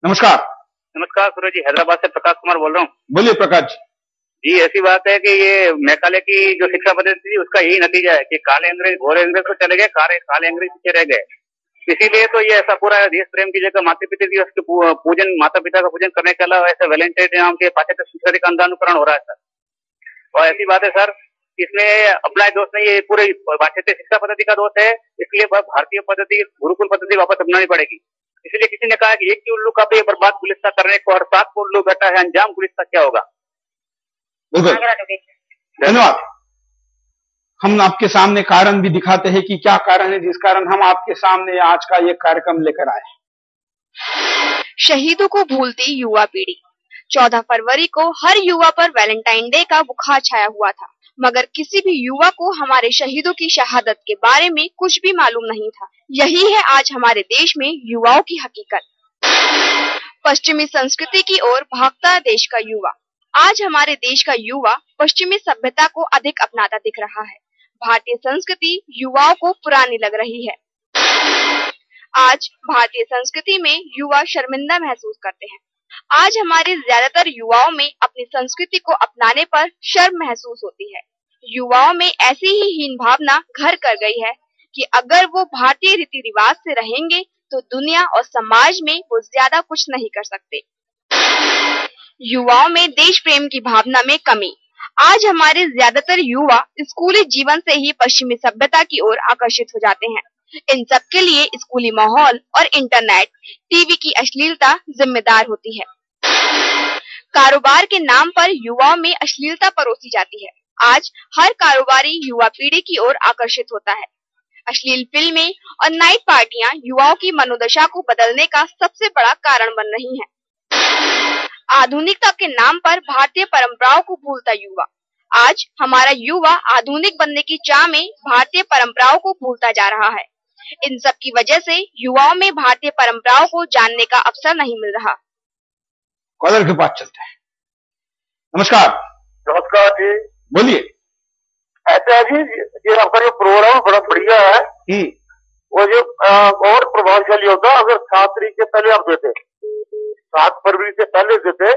नमस्कार। नमस्कार सूरज जी, हैदराबाद से प्रकाश कुमार बोल रहा हूँ। बोलिए प्रकाश जी। जी, ऐसी बात है कि ये मेघालय की जो शिक्षा पद्धति थी उसका यही नतीजा है कि काले अंग्रेज घोरे अंग्रेज तो चले गए, काले अंग्रेज पीछे रह गए। इसीलिए तो ये ऐसा पूरा देश प्रेम की जगह माता पिता दिवस के पूजन, माता पिता का पूजन करने के अलावा ऐसे वैलेंटाइन डे नाम के पाश्चात्य संस्कृति का अंधानुकरण हो रहा है सर। और ऐसी बात है सर, इसमें अपना दोष नहीं, ये पूरे पाश्चात्य शिक्षा पद्धति का दोष है। इसलिए भारतीय पद्धति, गुरुकुल पद्धति वापस अपनानी पड़ेगी। इसलिए किसी ने कहा कि एक ही उल्लू का पे बर्बाद गुलिस्ता करने को और 7 को उल्लू बैठा है, अंजाम गुलिस्ता क्या होगा। धन्यवाद। हम आपके सामने कारण भी दिखाते हैं कि क्या कारण है जिस कारण हम आपके सामने आज का ये कार्यक्रम लेकर आए। शहीदों को भूलती युवा पीढ़ी। 14 फरवरी को हर युवा पर वैलेंटाइन डे का बुखार छाया हुआ था, मगर किसी भी युवा को हमारे शहीदों की शहादत के बारे में कुछ भी मालूम नहीं था। यही है आज हमारे देश में युवाओं की हकीकत। पश्चिमी संस्कृति की ओर भागता देश का युवा। आज हमारे देश का युवा पश्चिमी सभ्यता को अधिक अपनाता दिख रहा है। भारतीय संस्कृति युवाओं को पुरानी लग रही है। आज भारतीय संस्कृति में युवा शर्मिंदा महसूस करते हैं। आज हमारे ज्यादातर युवाओं में अपनी संस्कृति को अपनाने पर शर्म महसूस होती है। युवाओं में ऐसी ही हीन भावना घर कर गई है कि अगर वो भारतीय रीति रिवाज से रहेंगे तो दुनिया और समाज में वो ज्यादा कुछ नहीं कर सकते। युवाओं में देश प्रेम की भावना में कमी। आज हमारे ज्यादातर युवा स्कूली जीवन से ही पश्चिमी सभ्यता की ओर आकर्षित हो जाते हैं। इन सब के लिए स्कूली माहौल और इंटरनेट, टीवी की अश्लीलता जिम्मेदार होती है। कारोबार के नाम पर युवाओं में अश्लीलता परोसी जाती है। आज हर कारोबारी युवा पीढ़ी की ओर आकर्षित होता है। अश्लील फिल्में और नाइट पार्टियां युवाओं की मनोदशा को बदलने का सबसे बड़ा कारण बन रही हैं। आधुनिकता के नाम पर भारतीय परंपराओं को भूलता युवा। आज हमारा युवा आधुनिक बनने की चाह में भारतीय परंपराओं को भूलता जा रहा है। इन सब की वजह से युवाओं में भारतीय परंपराओं को जानने का अवसर नहीं मिल रहा। कॉलर के पास चलते हैं। नमस्कार। नमस्कार जी, बोलिए। ऐसा है जी, ये आपका जो प्रोग्राम बड़ा बढ़िया है। वो जो और प्रभावशाली होता अगर 7 तारीख से पहले आप देते, 7 फरवरी से पहले देते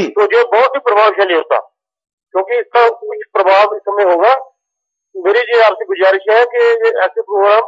तो जो बहुत ही प्रभावशाली होता, क्योंकि इसका कुछ प्रभाव इस समय होगा। मेरी जी आपसे गुजारिश है कि ऐसे प्रोग्राम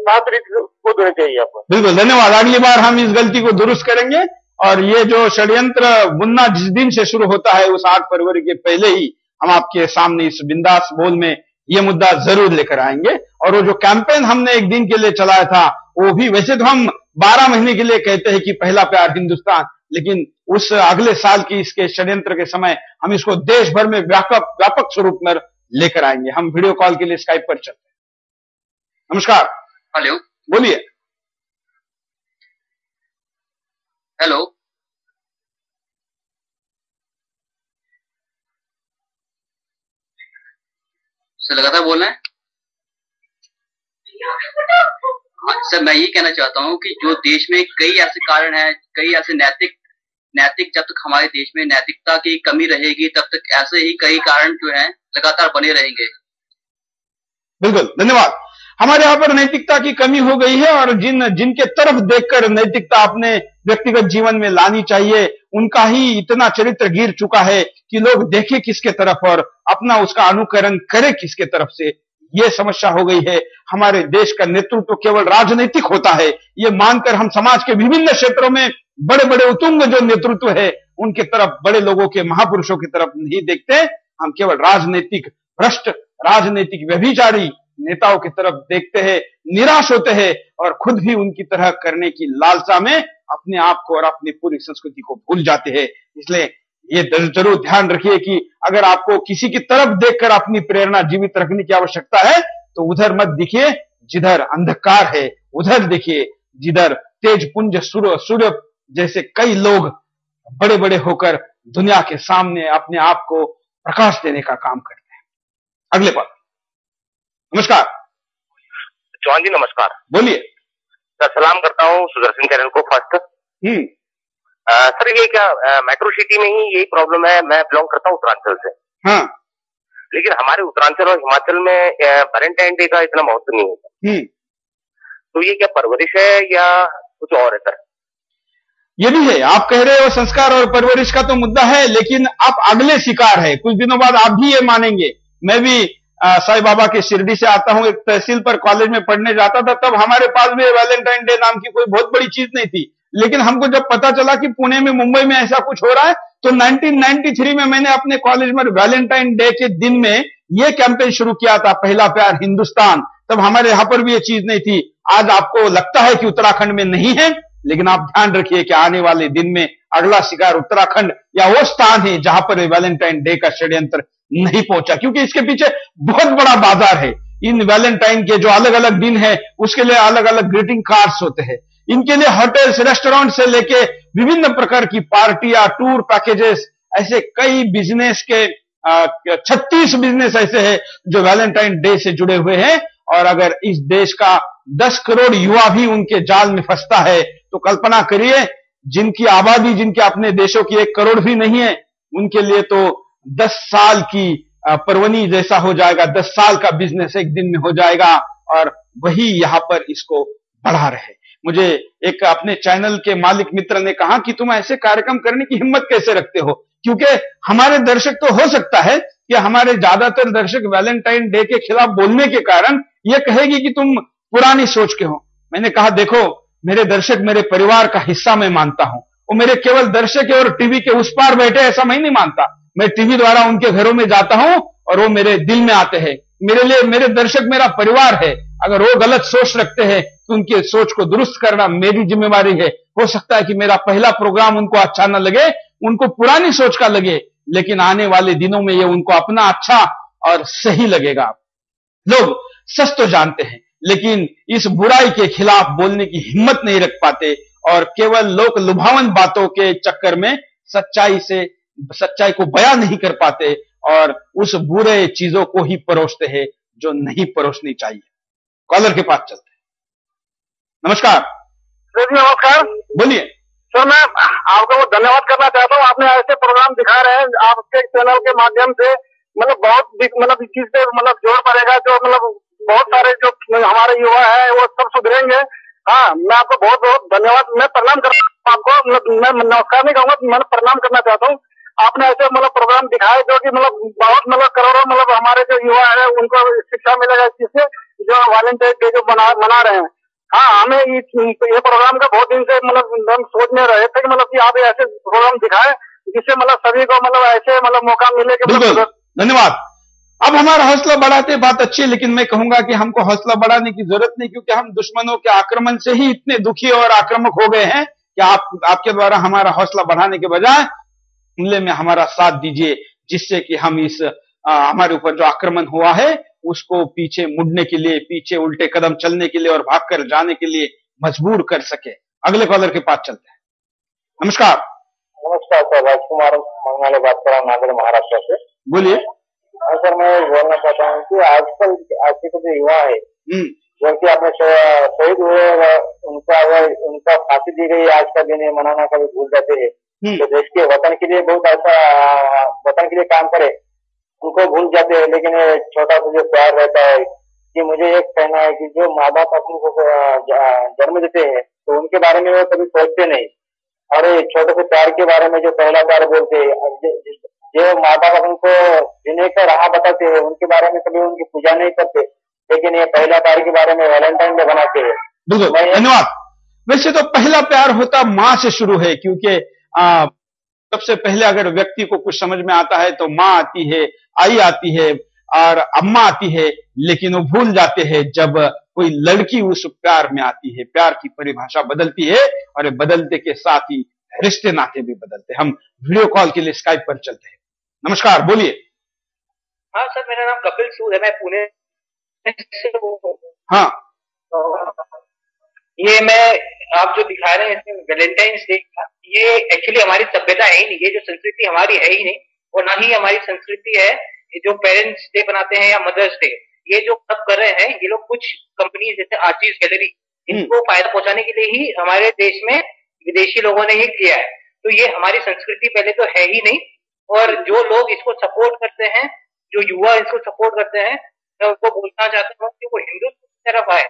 7 तारीख को देने चाहिए आपको। बिल्कुल, धन्यवाद। अगली बार हम इस गलती को दुरुस्त करेंगे, और ये जो षड्यंत्र बुनना जिस दिन से शुरू होता है उस 8 फरवरी के पहले ही हम आपके सामने इस बिंदास बोल में ये मुद्दा जरूर लेकर आएंगे। और वो जो कैंपेन हमने एक दिन के लिए चलाया था, वो भी वैसे तो हम 12 महीने के लिए कहते हैं कि पहला प्यार हिंदुस्तान, लेकिन उस अगले साल की इसके षड्यंत्र के समय हम इसको देश भर में व्यापक स्वरूप में लेकर आएंगे। हम वीडियो कॉल के लिए स्काइप पर चलते हैं। नमस्कार। हेलो, बोलिए। हेलो, सर लगातार बोल रहे हैं। हाँ सर, मैं ये कहना चाहता हूँ कि जो देश में कई ऐसे कारण हैं, कई ऐसे नैतिक जब तक हमारे देश में नैतिकता की कमी रहेगी तब तक ऐसे ही कई कारण जो हैं लगातार बने रहेंगे। बिल्कुल, धन्यवाद। हमारे यहाँ पर नैतिकता की कमी हो गई है और जिनके तरफ देखकर नैतिकता अपने व्यक्तिगत जीवन में लानी चाहिए, उनका ही इतना चरित्र गिर चुका है कि लोग देखे किसके तरफ और अपना उसका अनुकरण करे किसके तरफ से। ये समस्या हो गई है। हमारे देश का नेतृत्व केवल राजनीतिक होता है, ये मानकर हम समाज के विभिन्न क्षेत्रों में बड़े बड़े उत्तुंग जो नेतृत्व है उनके तरफ, बड़े लोगों के, महापुरुषों की तरफ नहीं देखते। हम केवल राजनीतिक भ्रष्ट, राजनीतिक व्यभिचारी नेताओं की तरफ देखते हैं, निराश होते हैं और खुद भी उनकी तरह करने की लालसा में अपने आप को और अपनी पूरी संस्कृति को भूल जाते हैं। इसलिए ये जरूर ध्यान रखिए कि अगर आपको किसी की तरफ देखकर अपनी प्रेरणा जीवित रखने की आवश्यकता है तो उधर मत दिखिए जिधर अंधकार है, उधर देखिए जिधर तेज पुंज सूर्य जैसे कई लोग बड़े बड़े होकर दुनिया के सामने अपने आप को प्रकाश देने का काम करते हैं। अगले पर नमस्कार। चौहान जी नमस्कार। बोलिए सर। सलाम करता हूँ सुदर्शन चैनल को फर्स्ट। सर ये क्या मेट्रो सिटी में ही यही प्रॉब्लम है? मैं बिलोंग करता हूँ उत्तरांचल से। हाँ। लेकिन हमारे उत्तरांचल और हिमाचल में वैलेंटाइन डे का इतना महत्व नहीं होता। तो ये क्या परवरिश है या कुछ और है सर? ये भी है, आप कह रहे हो संस्कार और परवरिश का तो मुद्दा है, लेकिन आप अगले शिकार है। कुछ दिनों बाद आप भी ये मानेंगे। मैं भी साईं बाबा के शिरडी से आता हूं, एक तहसील पर कॉलेज में पढ़ने जाता था, तब हमारे पास भी वैलेंटाइन डे नाम की कोई बहुत बड़ी चीज नहीं थी। लेकिन हमको जब पता चला कि पुणे में, मुंबई में ऐसा कुछ हो रहा है, तो 1993 में मैंने अपने कॉलेज में वैलेंटाइन डे के दिन में ये कैंपेन शुरू किया था, पहला प्यार हिंदुस्तान। तब हमारे यहां पर भी ये चीज नहीं थी। आज आपको लगता है कि उत्तराखंड में नहीं है, लेकिन आप ध्यान रखिए कि आने वाले दिन में अगला शिकार उत्तराखंड या वो स्थान है जहां पर वैलेंटाइन डे का षड्यंत्र नहीं पहुंचा, क्योंकि इसके पीछे बहुत बड़ा बाजार है। इन वैलेंटाइन के जो अलग अलग दिन है उसके लिए अलग अलग ग्रीटिंग कार्ड्स होते हैं। इनके लिए होटल्स, रेस्टोरेंट से लेके विभिन्न प्रकार की पार्टियां, टूर पैकेजेस, ऐसे कई बिजनेस के 36 बिजनेस ऐसे हैं जो वैलेंटाइन डे से जुड़े हुए हैं। और अगर इस देश का 10 करोड़ युवा भी उनके जाल में फंसता है तो कल्पना करिए जिनकी आबादी, जिनके अपने देशों की 1 करोड़ भी नहीं है, उनके लिए तो 10 साल की परवनी जैसा हो जाएगा। 10 साल का बिजनेस एक दिन में हो जाएगा और वही यहां पर इसको बढ़ा रहे। मुझे एक अपने चैनल के मालिक मित्र ने कहा कि तुम ऐसे कार्यक्रम करने की हिम्मत कैसे रखते हो, क्योंकि हमारे दर्शक तो हो सकता है कि हमारे ज्यादातर दर्शक वैलेंटाइन डे के खिलाफ बोलने के कारण ये कहेगी कि तुम पुरानी सोच के हो। मैंने कहा देखो, मेरे दर्शक मेरे परिवार का हिस्सा मैं मानता हूं। वो मेरे केवल दर्शक है और टीवी के उस पार बैठे ऐसा मैं नहीं मानता। मैं टीवी द्वारा उनके घरों में जाता हूं और वो मेरे दिल में आते हैं। मेरे लिए मेरे दर्शक मेरा परिवार है। अगर वो गलत सोच रखते हैं तो उनकी सोच को दुरुस्त करना मेरी जिम्मेवारी है। हो सकता है कि मेरा पहला प्रोग्राम उनको अच्छा न लगे, उनको पुरानी सोच का लगे, लेकिन आने वाले दिनों में ये उनको अपना अच्छा और सही लगेगा। लोग सच तो जानते हैं, लेकिन इस बुराई के खिलाफ बोलने की हिम्मत नहीं रख पाते और केवल लोक लुभावन बातों के चक्कर में सच्चाई को बयां नहीं कर पाते और उस बुरे चीजों को ही परोसते हैं जो नहीं परोसनी चाहिए। कॉलर के पास चलते हैं। नमस्कार। नमस्कार। बोलिए सर। मैं आपको धन्यवाद करना चाहता हूँ, आपने ऐसे प्रोग्राम दिखा रहे हैं आपके चैनल के माध्यम से। बहुत इस चीज पे जोर पड़ेगा, जो बहुत सारे जो हमारे युवा है वो सब सुधरेंगे। हाँ, मैं आपको बहुत बहुत धन्यवाद, मैं प्रणाम करता हूँ आपको। मैं नमस्कार नहीं कहूंगा, मैं प्रणाम करना चाहता हूँ। आपने ऐसे प्रोग्राम दिखाए जो कि बहुत करोड़ों हमारे जो युवा है उनको शिक्षा मिलेगा इस चीज से, जो वैलेंटाइन डे जो मना रहे हैं। हाँ, हमें ये प्रोग्राम का बहुत दिन से हम सोच में रहे थे कि कि आप ऐसे प्रोग्राम दिखाए जिससे सभी को ऐसे मौका मिले कि धन्यवाद। अब हमारा हौसला बढ़ाते बात अच्छी है, लेकिन मैं कहूंगा कि हमको हौसला बढ़ाने की जरूरत नहीं, क्योंकि हम दुश्मनों के आक्रमण से ही इतने दुखी और आक्रामक हो गए हैं कि आपके द्वारा हमारा हौसला बढ़ाने के बजाय हमले में हमारा साथ दीजिए, जिससे कि हम इस हमारे ऊपर जो आक्रमण हुआ है उसको पीछे मुड़ने के लिए, पीछे उल्टे कदम चलने के लिए और भागकर जाने के लिए मजबूर कर सके। अगले कॉलर के पास चलते हैं। नमस्कार। नमस्कार सर, राजकुमार मंगवाले बात कर रहा हूँ, नागौर महाराष्ट्र से। बोलिए। सर, मैं बोलना चाहता हूँ कि आजकल आज के जो युवा है जो कि अपने शहीद हुए उनका फांसी दी गई आज का दिन मनाना कभी भूल जाते हैं। तो देश के वतन के लिए बहुत अच्छा वतन के लिए काम करे उनको भूल जाते हैं, लेकिन छोटा सा जो प्यार रहता है कि मुझे एक कहना है कि जो माँ बाप अपन को जन्म देते हैं तो उनके बारे में वो कभी सोचते नहीं, और छोटे से प्यार के बारे में जो पहला प्यार बोलते हैं, जो माँ बाप अपन को जीने का राह बताते हैं उनके बारे में कभी उनकी पूजा नहीं करते, लेकिन ये पहला प्यार के बारे में वैलेंटाइन डे बनाते हैं। बिल्कुल, धन्यवाद। वैसे तो पहला प्यार होता माँ से शुरू है, क्योंकि सबसे पहले अगर व्यक्ति को कुछ समझ में आता है तो माँ आती है, आई आती है और अम्मा आती है, लेकिन वो भूल जाते हैं जब कोई लड़की उस प्यार में आती है। प्यार की परिभाषा बदलती है और बदलते के साथ ही रिश्ते नाते भी बदलते हैं। हम वीडियो कॉल के लिए स्काइप पर चलते हैं। नमस्कार, बोलिए। हाँ सर, मेरा नाम कपिल सूद है, मैं पुणे से हूँ। हाँ, ये मैं आप जो दिखा रहे हैं इसमें वैलेंटाइंस डे, ये एक्चुअली हमारी सभ्यता है ही नहीं, ये जो संस्कृति हमारी है ही नहीं, और ना ही हमारी संस्कृति है ये जो पेरेंट्स डे बनाते हैं या मदर्स डे। ये जो सब कर रहे हैं ये लोग कुछ कंपनी जैसे आर्टिस्ट गैलरी, इनको फायदा पहुंचाने के लिए ही हमारे देश में विदेशी लोगों ने ही किया है। तो ये हमारी संस्कृति पहले तो है ही नहीं, और जो लोग इसको सपोर्ट करते हैं, जो युवा इसको सपोर्ट करते हैं, मैं उनको बोलना चाहता हूँ कि वो हिंदुत्व की तरफ आए,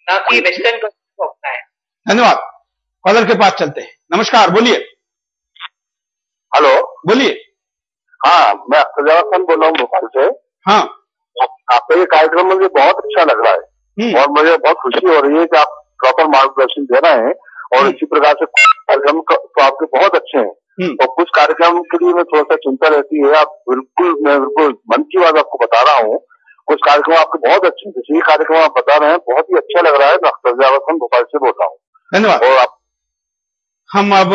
ना कि वेस्टर्न कल्चर को अपनाएं। धन्यवाद। कॉलर के पास चलते हैं। नमस्कार, बोलिए। हेलो, बोलिए। हाँ, मैं अख्तर खान बोल रहा हूँ भोपाल से। हाँ, आपका ये कार्यक्रम मुझे बहुत अच्छा लग रहा है और मुझे बहुत खुशी हो रही है कि आप प्रॉपर मार्गदर्शन दे रहे हैं, और इसी प्रकार से कार्यक्रम तो आपके बहुत अच्छे हैं। और कुछ कार्यक्रम के लिए मैं थोड़ा सा चिंता रहती है। आप मैं बिल्कुल मन की बात आपको बता रहा हूँ, कुछ कार्यक्रम आपके बहुत अच्छे हैं, जैसे ये कार्यक्रम आप बता रहे हैं बहुत ही अच्छा लग रहा है। मैं अख्तर खान भोपाल से बोल रहा हूँ। धन्यवाद। और आप हम अब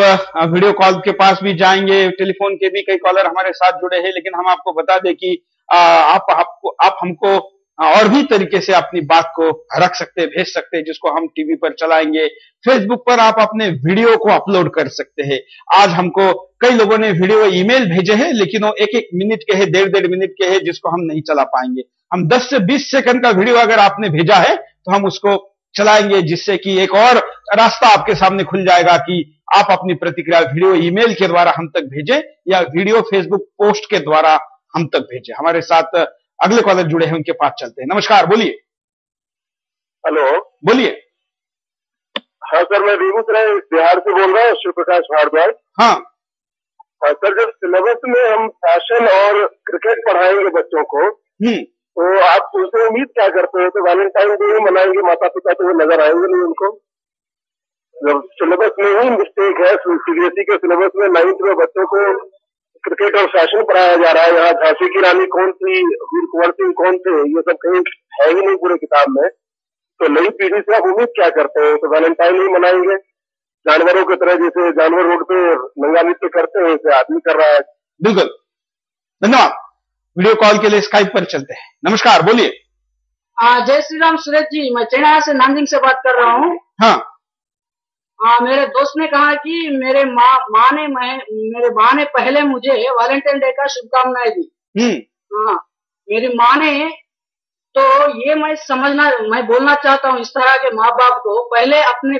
वीडियो कॉल के पास भी जाएंगे। टेलीफोन के भी कई कॉलर हमारे साथ जुड़े हैं, लेकिन हम आपको बता दें कि आप हमको और भी तरीके से अपनी बात को रख सकते हैं, भेज सकते हैं, जिसको हम टीवी पर चलाएंगे। फेसबुक पर आप अपने वीडियो को अपलोड कर सकते हैं। आज हमको कई लोगों ने वीडियो ईमेल भेजे हैं, लेकिन वो 1-1 मिनट के हैं, 1.5 मिनट के हैं, जिसको हम नहीं चला पाएंगे। हम 10 से 20 सेकंड का वीडियो अगर आपने भेजा है तो हम उसको चलाएंगे, जिससे कि एक और रास्ता आपके सामने खुल जाएगा कि आप अपनी प्रतिक्रिया वीडियो ईमेल के द्वारा हम तक भेजें या वीडियो फेसबुक पोस्ट के द्वारा हम तक भेजें। हमारे साथ अगले कॉलर जुड़े हैं, उनके पास चलते हैं। नमस्कार, बोलिए। हेलो, बोलिए। हाँ सर, मैं बेगूसराय बिहार से बोल रहा हूँ, शिव प्रकाश भारद्वाज। हाँ सर, जब सिलेबस में हम फैशन और क्रिकेट पढ़ाएंगे बच्चों को, तो आप उनसे उम्मीद क्या करते हैं? तो वैलेंटाइन डे मनाएंगे माता पिता, तो वो नजर आएंगे नहीं उनको? जब सिलेबस में ही मिस्टेक है, सीबीएसई के सिलेबस में 9th में बच्चों को क्रिकेट और फैशन पढ़ाया जा रहा है। यहाँ झांसी की रानी कौन थी, वीर कुंवर सिंह कौन थे, ये सब कहीं है ही नहीं पूरे किताब में। तो नई पीढ़ी से आप उम्मीद क्या करते हैं? तो वैलेंटाइन ही मनाएंगे जानवरों की तरह, जैसे जानवर रोड पे नंगा नृत्य करते हैं वैसे आदमी कर रहा है। बिल्कुल, धन्यवाद। वीडियो कॉल के लिए स्काइप पर चलते हैं। नमस्कार, बोलिए। जय श्री राम सुरेश जी, मैं चेन्नई से नामजिंग से बात कर रहा हूँ। हाँ, मेरे दोस्त ने कहा कि मेरे मेरे माँ ने पहले मुझे वैलेंटाइन डे का शुभकामनाएं दी। हाँ, मेरी माँ ने, तो ये मैं बोलना चाहता हूँ इस तरह के माँ बाप को, पहले अपने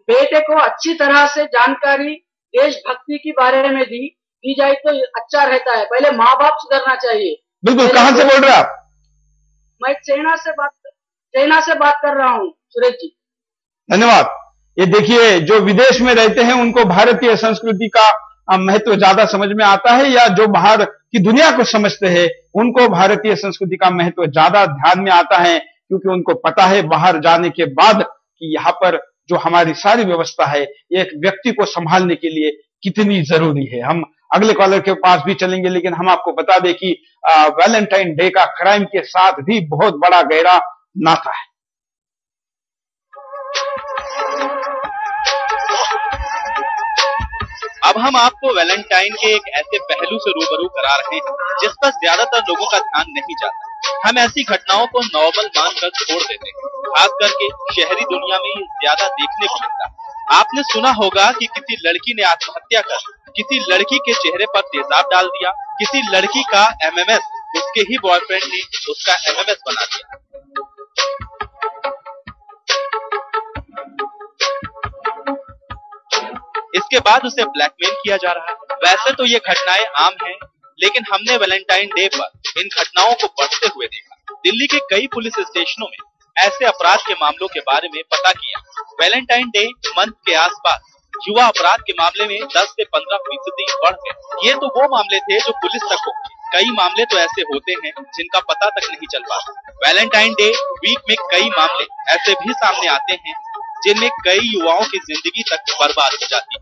बेटे को अच्छी तरह से जानकारी देशभक्ति के बारे में दी जाए तो अच्छा रहता है। पहले माँ बाप सुधरना चाहिए। बिल्कुल। कहाँ से बोल रहे हैं आप? मैं चेन्नई से बात कर रहा हूँ सुरेश जी। धन्यवाद। ये देखिए, जो विदेश में रहते हैं उनको भारतीय संस्कृति का महत्व ज्यादा समझ में आता है, या जो बाहर की दुनिया को समझते हैं उनको भारतीय संस्कृति का महत्व ज्यादा ध्यान में आता है, क्योंकि उनको पता है बाहर जाने के बाद कि यहाँ पर जो हमारी सारी व्यवस्था है एक व्यक्ति को संभालने के लिए कितनी जरूरी है। हम अगले कॉलर के पास भी चलेंगे, लेकिन हम आपको बता दें कि वैलेंटाइन डे का क्राइम के साथ भी बहुत बड़ा गहरा नाता है। अब हम आपको वैलेंटाइन के एक ऐसे पहलू से रूबरू करा रहे हैं जिस पर ज्यादातर लोगों का ध्यान नहीं जाता। हम ऐसी घटनाओं को नॉर्मल मानकर छोड़ देते हैं, खास करके शहरी दुनिया में ज्यादा देखने को मिलता है। आपने सुना होगा कि किसी लड़की ने आत्महत्या कर किसी लड़की के चेहरे पर तेजाब डाल दिया, किसी लड़की का एमएमएस उसके ही बॉयफ्रेंड ने उसका एमएमएस बना दिया। इसके बाद उसे ब्लैकमेल किया जा रहा है। वैसे तो ये घटनाएं आम हैं, लेकिन हमने वैलेंटाइन डे पर इन घटनाओं को बढ़ते हुए देखा। दिल्ली के कई पुलिस स्टेशनों में ऐसे अपराध के मामलों के बारे में पता किया। वैलेंटाइन डे मंथ के आसपास युवा अपराध के मामले में 10 से 15% बढ़ गए। ये तो वो मामले थे जो पुलिस तक पहुंचे। कई मामले तो ऐसे होते हैं जिनका पता तक नहीं चल पाता। वैलेंटाइन डे वीक में कई मामले ऐसे भी सामने आते हैं जिनमें कई युवाओं की जिंदगी तक बर्बाद हो जाती है।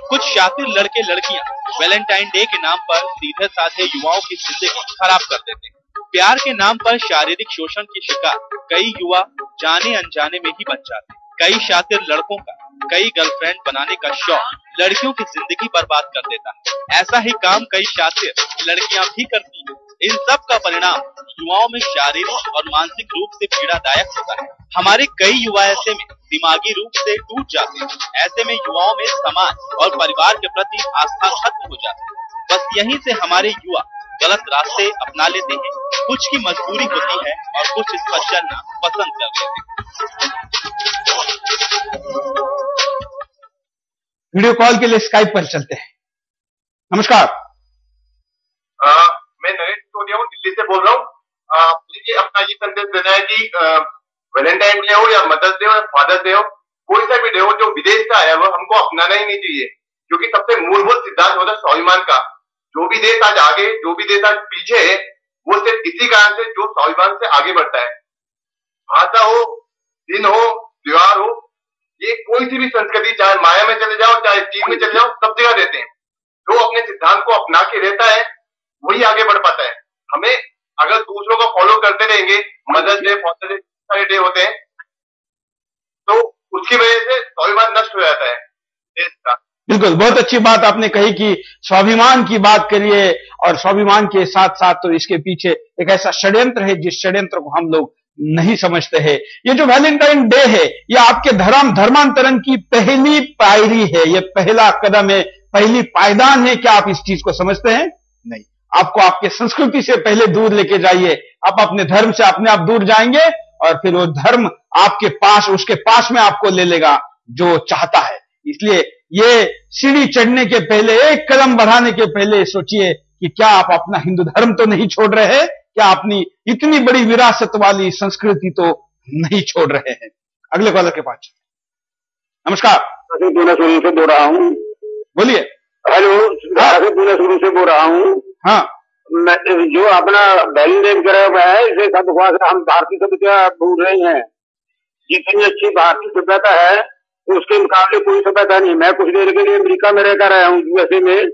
कुछ शातिर लड़के लड़कियां वैलेंटाइन डे के नाम पर सीधे साधे युवाओं की जिंदगी खराब कर देते हैं। प्यार के नाम पर शारीरिक शोषण की शिकार कई युवा जाने अनजाने में ही बन जाते हैं। कई शातिर लड़कों का कई गर्लफ्रेंड बनाने का शौक लड़कियों की जिंदगी बर्बाद कर देता है। ऐसा ही काम कई शातिर लड़कियां भी करती हैं। इन सब का परिणाम युवाओं में शारीरिक और मानसिक रूप से पीड़ादायक होता है। हमारे कई युवा ऐसे में दिमागी रूप से टूट जाते हैं। ऐसे में युवाओं में समाज और परिवार के प्रति आस्था खत्म हो जाती है। बस यहीं से हमारे युवा गलत रास्ते अपना लेते हैं। कुछ की मजबूरी होती है और कुछ इस पर चलना पसंद कर लेते हैं। वीडियो कॉल के लिए स्काइप पर चलते हैं। नमस्कार, मैं नरेश सिसोदिया हूँ, दिल्ली से बोल रहा हूँ। मुझे अपना ये संदेश देना है कि वैलेंटाइन डे हो या मदर्स डे हो या फादर्स डे हो, कोई सा भी डे हो, जो विदेश से आया हो हमको अपनाना ही नहीं चाहिए, क्योंकि सबसे मूलभूत सिद्धांत होता है स्वाभिमान का। जो भी देश आज आगे, जो भी देश आज पीछे है, वो सिर्फ इसी कारण से जो स्वाभिमान से आगे बढ़ता है। भाषा हो, दिन हो, त्योहार हो, ये कोई सी भी संस्कृति, चाहे माया में चले जाओ, चाहे चीन में चले जाओ, सब जगह देते हैं। जो अपने सिद्धांत को अपना के रहता है वही आगे बढ़ पाता है। हमें अगर दूसरों को फॉलो करते रहेंगे, मदर्स डे, फादर्स डे, सारे डे होते हैं, तो उसकी वजह से स्वाभिमान नष्ट हो जाता है देश का। बिल्कुल, बहुत अच्छी बात आपने कही कि स्वाभिमान की बात करिए, और स्वाभिमान के साथ साथ तो इसके पीछे एक ऐसा षड्यंत्र है जिस षड्यंत्र को हम लोग नहीं समझते हैं। ये जो वैलेंटाइन डे है, ये आपके धर्मांतरण की पहली पायरी है, ये पहला कदम है, पहली पायदान है। क्या आप इस चीज को समझते हैं? नहीं, आपको आपके संस्कृति से पहले दूर लेके जाइए। आप अपने धर्म से अपने आप दूर जाएंगे और फिर वो धर्म आपके पास, उसके पास में आपको ले लेगा जो चाहता है। इसलिए ये सीढ़ी चढ़ने के पहले, एक कदम बढ़ाने के पहले सोचिए कि क्या आप अपना हिंदू धर्म तो नहीं छोड़ रहे हैं, क्या अपनी इतनी बड़ी विरासत वाली संस्कृति तो नहीं छोड़ रहे हैं। अगले कॉलर के पास। नमस्कार, शुरू से बोल रहा हूँ। बोलिए। हेलो, शुरू से बोल रहा हूँ। हाँ, जो अपना वैलेंटाइन करा हुआ है, इसे हम भारतीय सभ्यता भूल रहे हैं। जितनी अच्छी भारतीय सभ्यता है उसके मुकाबले कोई सभ्यता नहीं। मैं कुछ देर के लिए अमेरिका में रहकर आया हूँ, यूएसए में,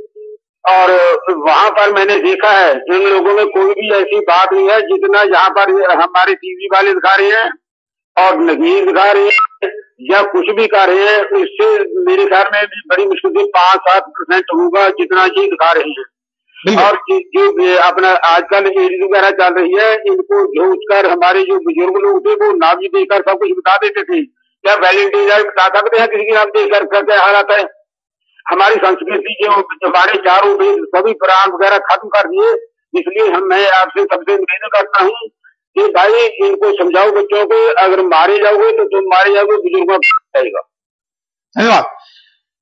और वहां पर मैंने देखा है इन लोगों में कोई भी ऐसी बात नहीं है जितना यहाँ पर हमारे टीवी वाले दिखा रहे हैं और नगीर दिखा रहे हैं या कुछ भी कर रहे हैं। उससे मेरे ख्याल में भी बड़ी मुश्किल से 5-7% होगा जितना ये दिखा रहे हैं। और जो अपना आजकल एडी वगैरह चल रही है, इनको झूठकर हमारे जो बुजुर्ग लोग थे वो नाम भी देकर सब कुछ बता देते थे। क्या वैलेंटाइन डे बता सकते हैं किसी की नाम देकर क्या हालत है? हमारी संस्कृति जो हमारे चारों वेद सभी पुराण वगैरह खत्म कर दिए। इसलिए मैं आपसे सबसे निवेदन करता हूँ कि भाई इनको समझाओ बच्चों को, अगर मारे जाओगे तो तुम मारे जाओगे, बुजुर्गों को जाएगा। धन्यवाद।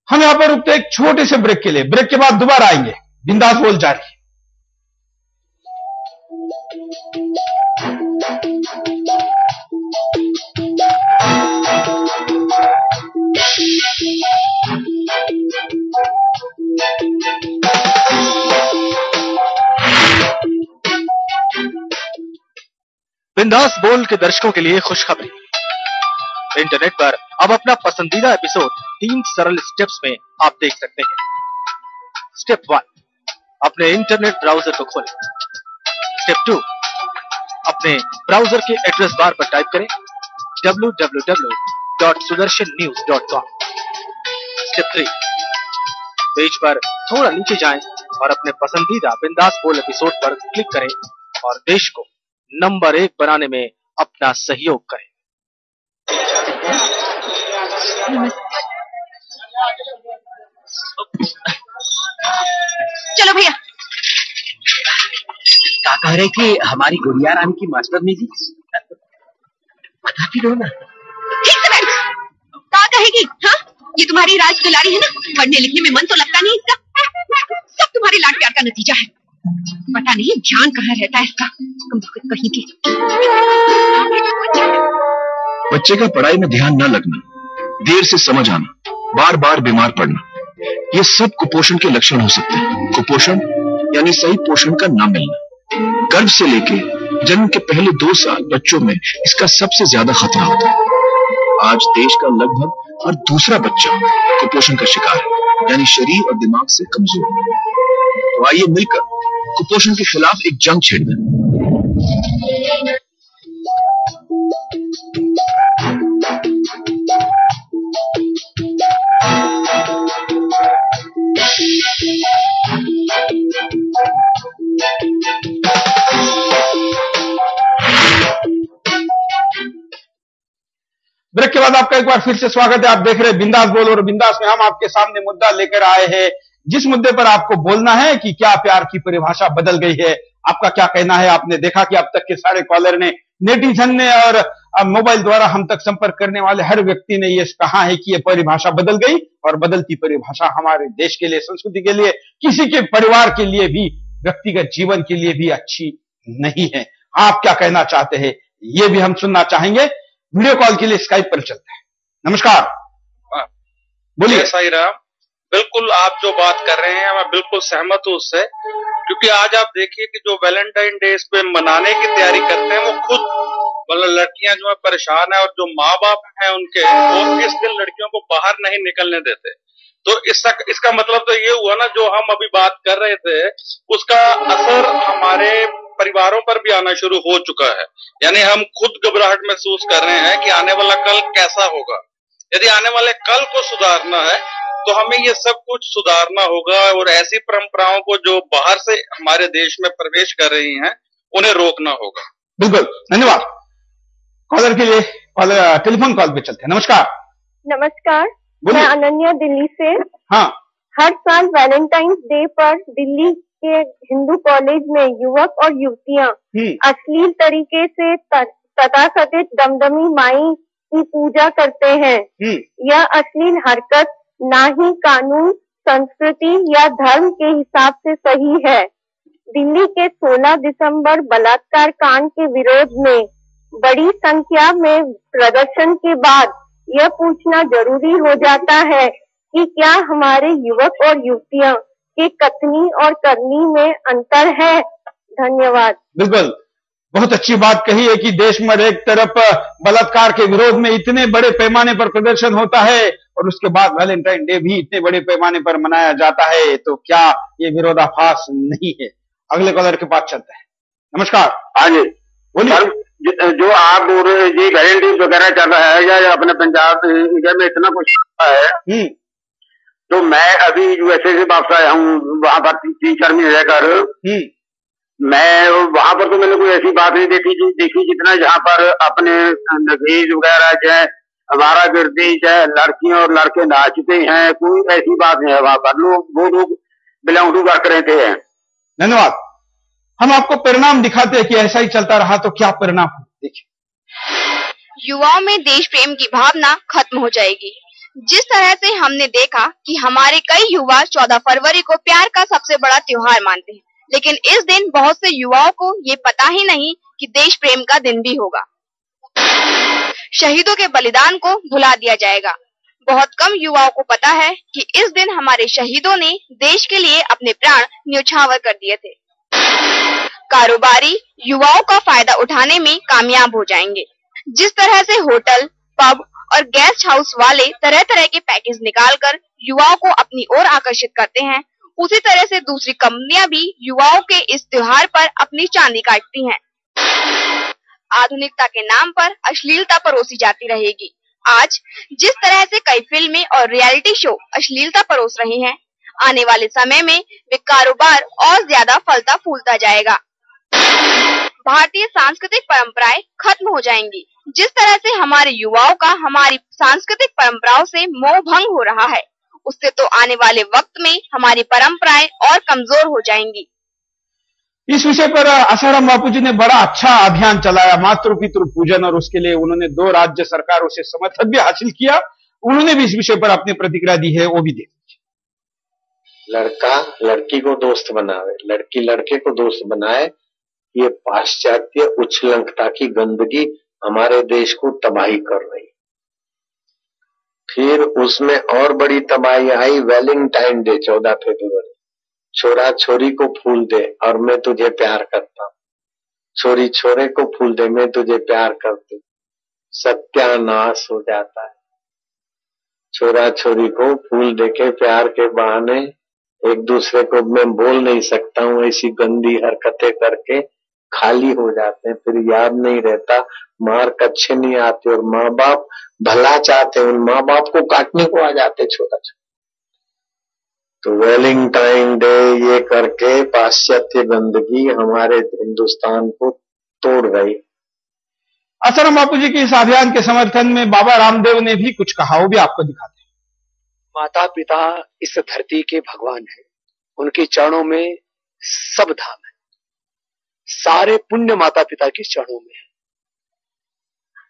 हम यहाँ पर रुकते एक छोटे से ब्रेक के लिए। ब्रेक के बाद दोबारा आएंगे। बिंदास बोल जारी। बिंदास बोल के दर्शकों के लिए खुशखबरी। इंटरनेट पर अब अपना पसंदीदा एपिसोड 3 सरल स्टेप्स में आप देख सकते हैं। स्टेप 1, अपने इंटरनेट ब्राउजर को खोलें। स्टेप 2, अपने ब्राउजर के एड्रेस बार पर टाइप करें www.sudarshannews.com। स्टेप 3, पेज पर थोड़ा नीचे जाएं और अपने पसंदीदा बिंदास बोल एपिसोड पर क्लिक करें और देश को नंबर 1 बनाने में अपना सहयोग करें। चलो भैया। क्या कह रहे कि हमारी गुड़िया रानी की मास्टर जी बताती रहो ना। ठीक से बैठ। क्या कह रहेगी? हाँ, ये तुम्हारी राज दुलारी है ना, पढ़ने लिखने में मन तो लगता नहीं इसका, सब तुम्हारे लाड प्यार का नतीजा है। पता नहीं ध्यान कहाँ रहता है इसका, कहीं की। बच्चे का पढ़ाई में ध्यान न लगना, देर से समझ आना, बार बार बीमार पड़ना, ये सब कुपोषण के लक्षण हो सकते हैं। कुपोषण यानी सही पोषण का न मिलना। गर्भ से लेके जन्म के पहले 2 साल बच्चों में इसका सबसे ज्यादा खतरा होता है। आज देश का लगभग हर दूसरा बच्चा कुपोषण का शिकार है, यानी शरीर और दिमाग से कमजोर। तो आइए मिलकर कुपोषण के खिलाफ एक जंग छेड़ दें। ब्रेक के बाद आपका एक बार फिर से स्वागत है। आप देख रहे हैं बिंदास बोल, और बिंदास में हम आपके सामने मुद्दा लेकर आए हैं, जिस मुद्दे पर आपको बोलना है कि क्या प्यार की परिभाषा बदल गई है। आपका क्या कहना है? आपने देखा कि अब तक के सारे कॉलर ने, नेटिजन ने और मोबाइल द्वारा हम तक संपर्क करने वाले हर व्यक्ति ने ये कहा है कि ये परिभाषा बदल गई, और बदलती परिभाषा हमारे देश के लिए, संस्कृति के लिए, किसी के परिवार के लिए भी, व्यक्तिगत जीवन के लिए भी अच्छी नहीं है। आप क्या कहना चाहते हैं, ये भी हम सुनना चाहेंगे। वीडियो कॉल के लिए स्काइप पर चलते हैं। नमस्कार, बोलिए। साई राम, बिल्कुल आप जो बात कर रहे हैं मैं बिल्कुल सहमत हूँ उससे, क्योंकि आज आप देखिए कि जो वैलेंटाइन डे इस पे मनाने की तैयारी करते हैं वो खुद मतलब लड़कियां जो है परेशान है, और जो माँ बाप हैं उनके, वो इस दिन लड़कियों को बाहर नहीं निकलने देते। तो इसका मतलब तो ये हुआ ना, जो हम अभी बात कर रहे थे उसका असर हमारे परिवारों पर भी आना शुरू हो चुका है। यानी हम खुद घबराहट महसूस कर रहे हैं कि आने वाला कल कैसा होगा। यदि आने वाले कल को सुधारना है तो हमें ये सब कुछ सुधारना होगा, और ऐसी परंपराओं को जो बाहर से हमारे देश में प्रवेश कर रही हैं उन्हें रोकना होगा। बिल्कुल, धन्यवाद। कॉलर के लिए टेलीफोन कॉल पे चलते हैं। नमस्कार। नमस्कार, मैं अनन्या दिल्ली से। हाँ, हर साल वैलेंटाइंस डे पर दिल्ली के हिंदू कॉलेज में युवक और युवतियां अश्लील तरीके से तथाकथित दमदमी माई की पूजा करते हैं। यह अश्लील हरकत ना ही कानून, संस्कृति या धर्म के हिसाब से सही है। दिल्ली के 16 दिसंबर बलात्कार कांड के विरोध में बड़ी संख्या में प्रदर्शन के बाद यह पूछना जरूरी हो जाता है कि क्या हमारे युवक और युवतियां के कथनी और करनी में अंतर है। धन्यवाद। बिल्कुल, बहुत अच्छी बात कही है कि देश में एक तरफ बलात्कार के विरोध में इतने बड़े पैमाने पर प्रदर्शन होता है, और उसके बाद वैलेंटाइन डे भी इतने बड़े पैमाने पर मनाया जाता है, तो क्या ये विरोधाभास नहीं है? अगले कॉलर के पास चलते हैं। नमस्कार। हाँ जी, बोलिए। जो आप बोल रहे हैं जी वैलेंटाइन वगैरह चल रहा है या अपने पंजाब इंडिया में इतना कुछ है, तो मैं अभी यूएसए से वापस आया हूँ, वहां पर 3-4 महीने रहकर। मैं वहां पर तो मैंने कोई ऐसी बात नहीं देखी जितना यहाँ पर अपने नगेज वगैरह चाहे हमारा गिरदी चाहे लड़कियां और लड़के नाचते हैं, कोई ऐसी बात नहीं है वहां पर। वो लोग बिलोंग टू वर्क रहते हैं। धन्यवाद। हम आपको परिणाम दिखाते हैं कि ऐसा ही चलता रहा तो क्या परिणाम हो। देखिए, युवाओं में देश प्रेम की भावना खत्म हो जाएगी। जिस तरह से हमने देखा कि हमारे कई युवा 14 फरवरी को प्यार का सबसे बड़ा त्योहार मानते हैं, लेकिन इस दिन बहुत से युवाओं को ये पता ही नहीं कि देश प्रेम का दिन भी होगा। शहीदों के बलिदान को भुला दिया जाएगा। बहुत कम युवाओं को पता है कि इस दिन हमारे शहीदों ने देश के लिए अपने प्राण न्यौछावर कर दिए थे। कारोबारी युवाओं का फायदा उठाने में कामयाब हो जाएंगे। जिस तरह से होटल, पब और गेस्ट हाउस वाले तरह तरह के पैकेज निकालकर युवाओं को अपनी ओर आकर्षित करते हैं, उसी तरह से दूसरी कंपनियां भी युवाओं के इस त्योहार पर अपनी चांदी काटती हैं। आधुनिकता के नाम पर अश्लीलता परोसी जाती रहेगी। आज जिस तरह से कई फिल्में और रियलिटी शो अश्लीलता परोस रहे हैं, आने वाले समय में वे कारोबार और ज्यादा फलता फूलता जाएगा। भारतीय सांस्कृतिक परंपराएं खत्म हो जाएंगी। जिस तरह से हमारे युवाओं का हमारी सांस्कृतिक परंपराओं से मोह भंग हो रहा है, उससे तो आने वाले वक्त में हमारी परंपराएं और कमजोर हो जाएंगी। इस विषय पर आसाराम बापू जी ने बड़ा अच्छा अभियान चलाया, मातृ पितृ पूजन, और उसके लिए उन्होंने 2 राज्य सरकारों से समर्थन भी हासिल किया, उन्होंने भी इस विषय पर अपनी प्रतिक्रिया दी है, वो भी देख लीजिए। लड़का लड़की को दोस्त बनावे, लड़की लड़के को दोस्त बनाए, ये पाश्चात्य उच्छृंखलता की गंदगी हमारे देश को तबाही कर रही। फिर उसमें और बड़ी तबाही आई वैलेंटाइन डे 14 फरवरी। छोरा छोरी को फूल दे और मैं तुझे प्यार करता हूं, छोरी छोरे को फूल दे मैं तुझे प्यार करती। सत्यानाश हो जाता है। छोरा छोरी को फूल देके प्यार के बहाने एक दूसरे को मैं बोल नहीं सकता हूं, ऐसी गंदी हरकतें करके खाली हो जाते हैं। फिर याद नहीं रहता, मार कच्छे नहीं आते और माँ बाप भला चाहते, उन माँ बाप को काटने को आ जाते छोटा छोटा। तो वैलेंटाइन डे ये करके पाश्चात्य गंदगी हमारे हिंदुस्तान को तोड़ रही। आसाराम बापू जी के इस अभियान के समर्थन में बाबा रामदेव ने भी कुछ कहा, वो भी आपको दिखाते हैं। माता पिता इस धरती के भगवान है, उनके चरणों में सब धाम है, सारे पुण्य माता पिता के चरणों में है।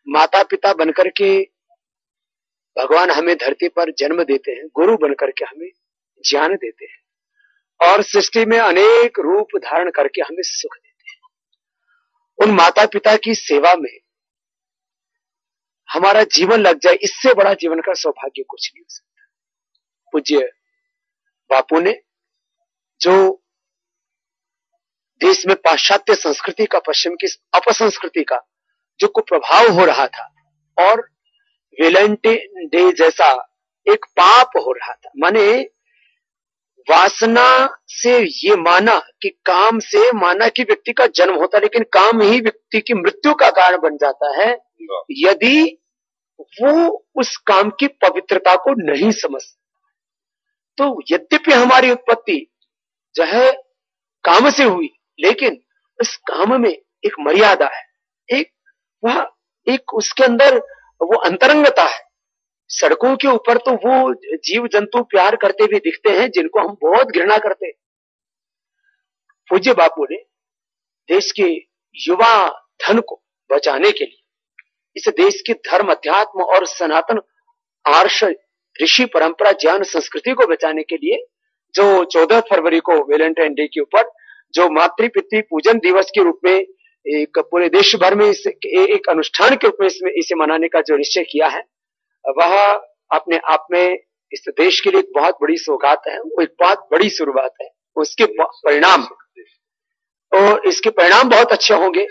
माता पिता बनकर के भगवान हमें धरती पर जन्म देते हैं, गुरु बनकर के हमें ज्ञान देते हैं और सृष्टि में अनेक रूप धारण करके हमें सुख देते हैं। उन माता पिता की सेवा में हमारा जीवन लग जाए, इससे बड़ा जीवन का सौभाग्य कुछ नहीं हो सकता। पूज्य बापू ने जो देश में पाश्चात्य संस्कृति का, पश्चिम की अपसंस्कृति का जो कुप्रभाव हो रहा था और वैलेंटाइन डे जैसा एक पाप हो रहा था, माने वासना से ये माना कि काम से माना कि व्यक्ति का जन्म होता है, लेकिन काम ही व्यक्ति की मृत्यु का कारण बन जाता है यदि वो उस काम की पवित्रता को नहीं समझ। तो यद्यपि हमारी उत्पत्ति जो है काम से हुई, लेकिन उस काम में एक मर्यादा है, एक उसके अंदर वो अंतरंगता है। सड़कों के ऊपर तो वो जीव जंतु प्यार करते हुए दिखते हैं जिनको हम बहुत घृणा करते हैं। पूज्य बापू ने देश के युवा धन को बचाने के लिए, इस देश की धर्म, अध्यात्म और सनातन आर्ष ऋषि परंपरा, ज्ञान, संस्कृति को बचाने के लिए जो 14 फरवरी को वैलेंटाइन डे के ऊपर जो मातृ पितृ पूजन दिवस के रूप में एक पूरे देश भर में एक अनुष्ठान के रूप में इसे मनाने का जो निश्चय किया है, वह अपने आप में इस देश के लिए एक बहुत बड़ी सौगात है, वो एक बहुत बड़ी शुरुआत है। उसके परिणाम और इसके परिणाम बहुत अच्छे होंगे।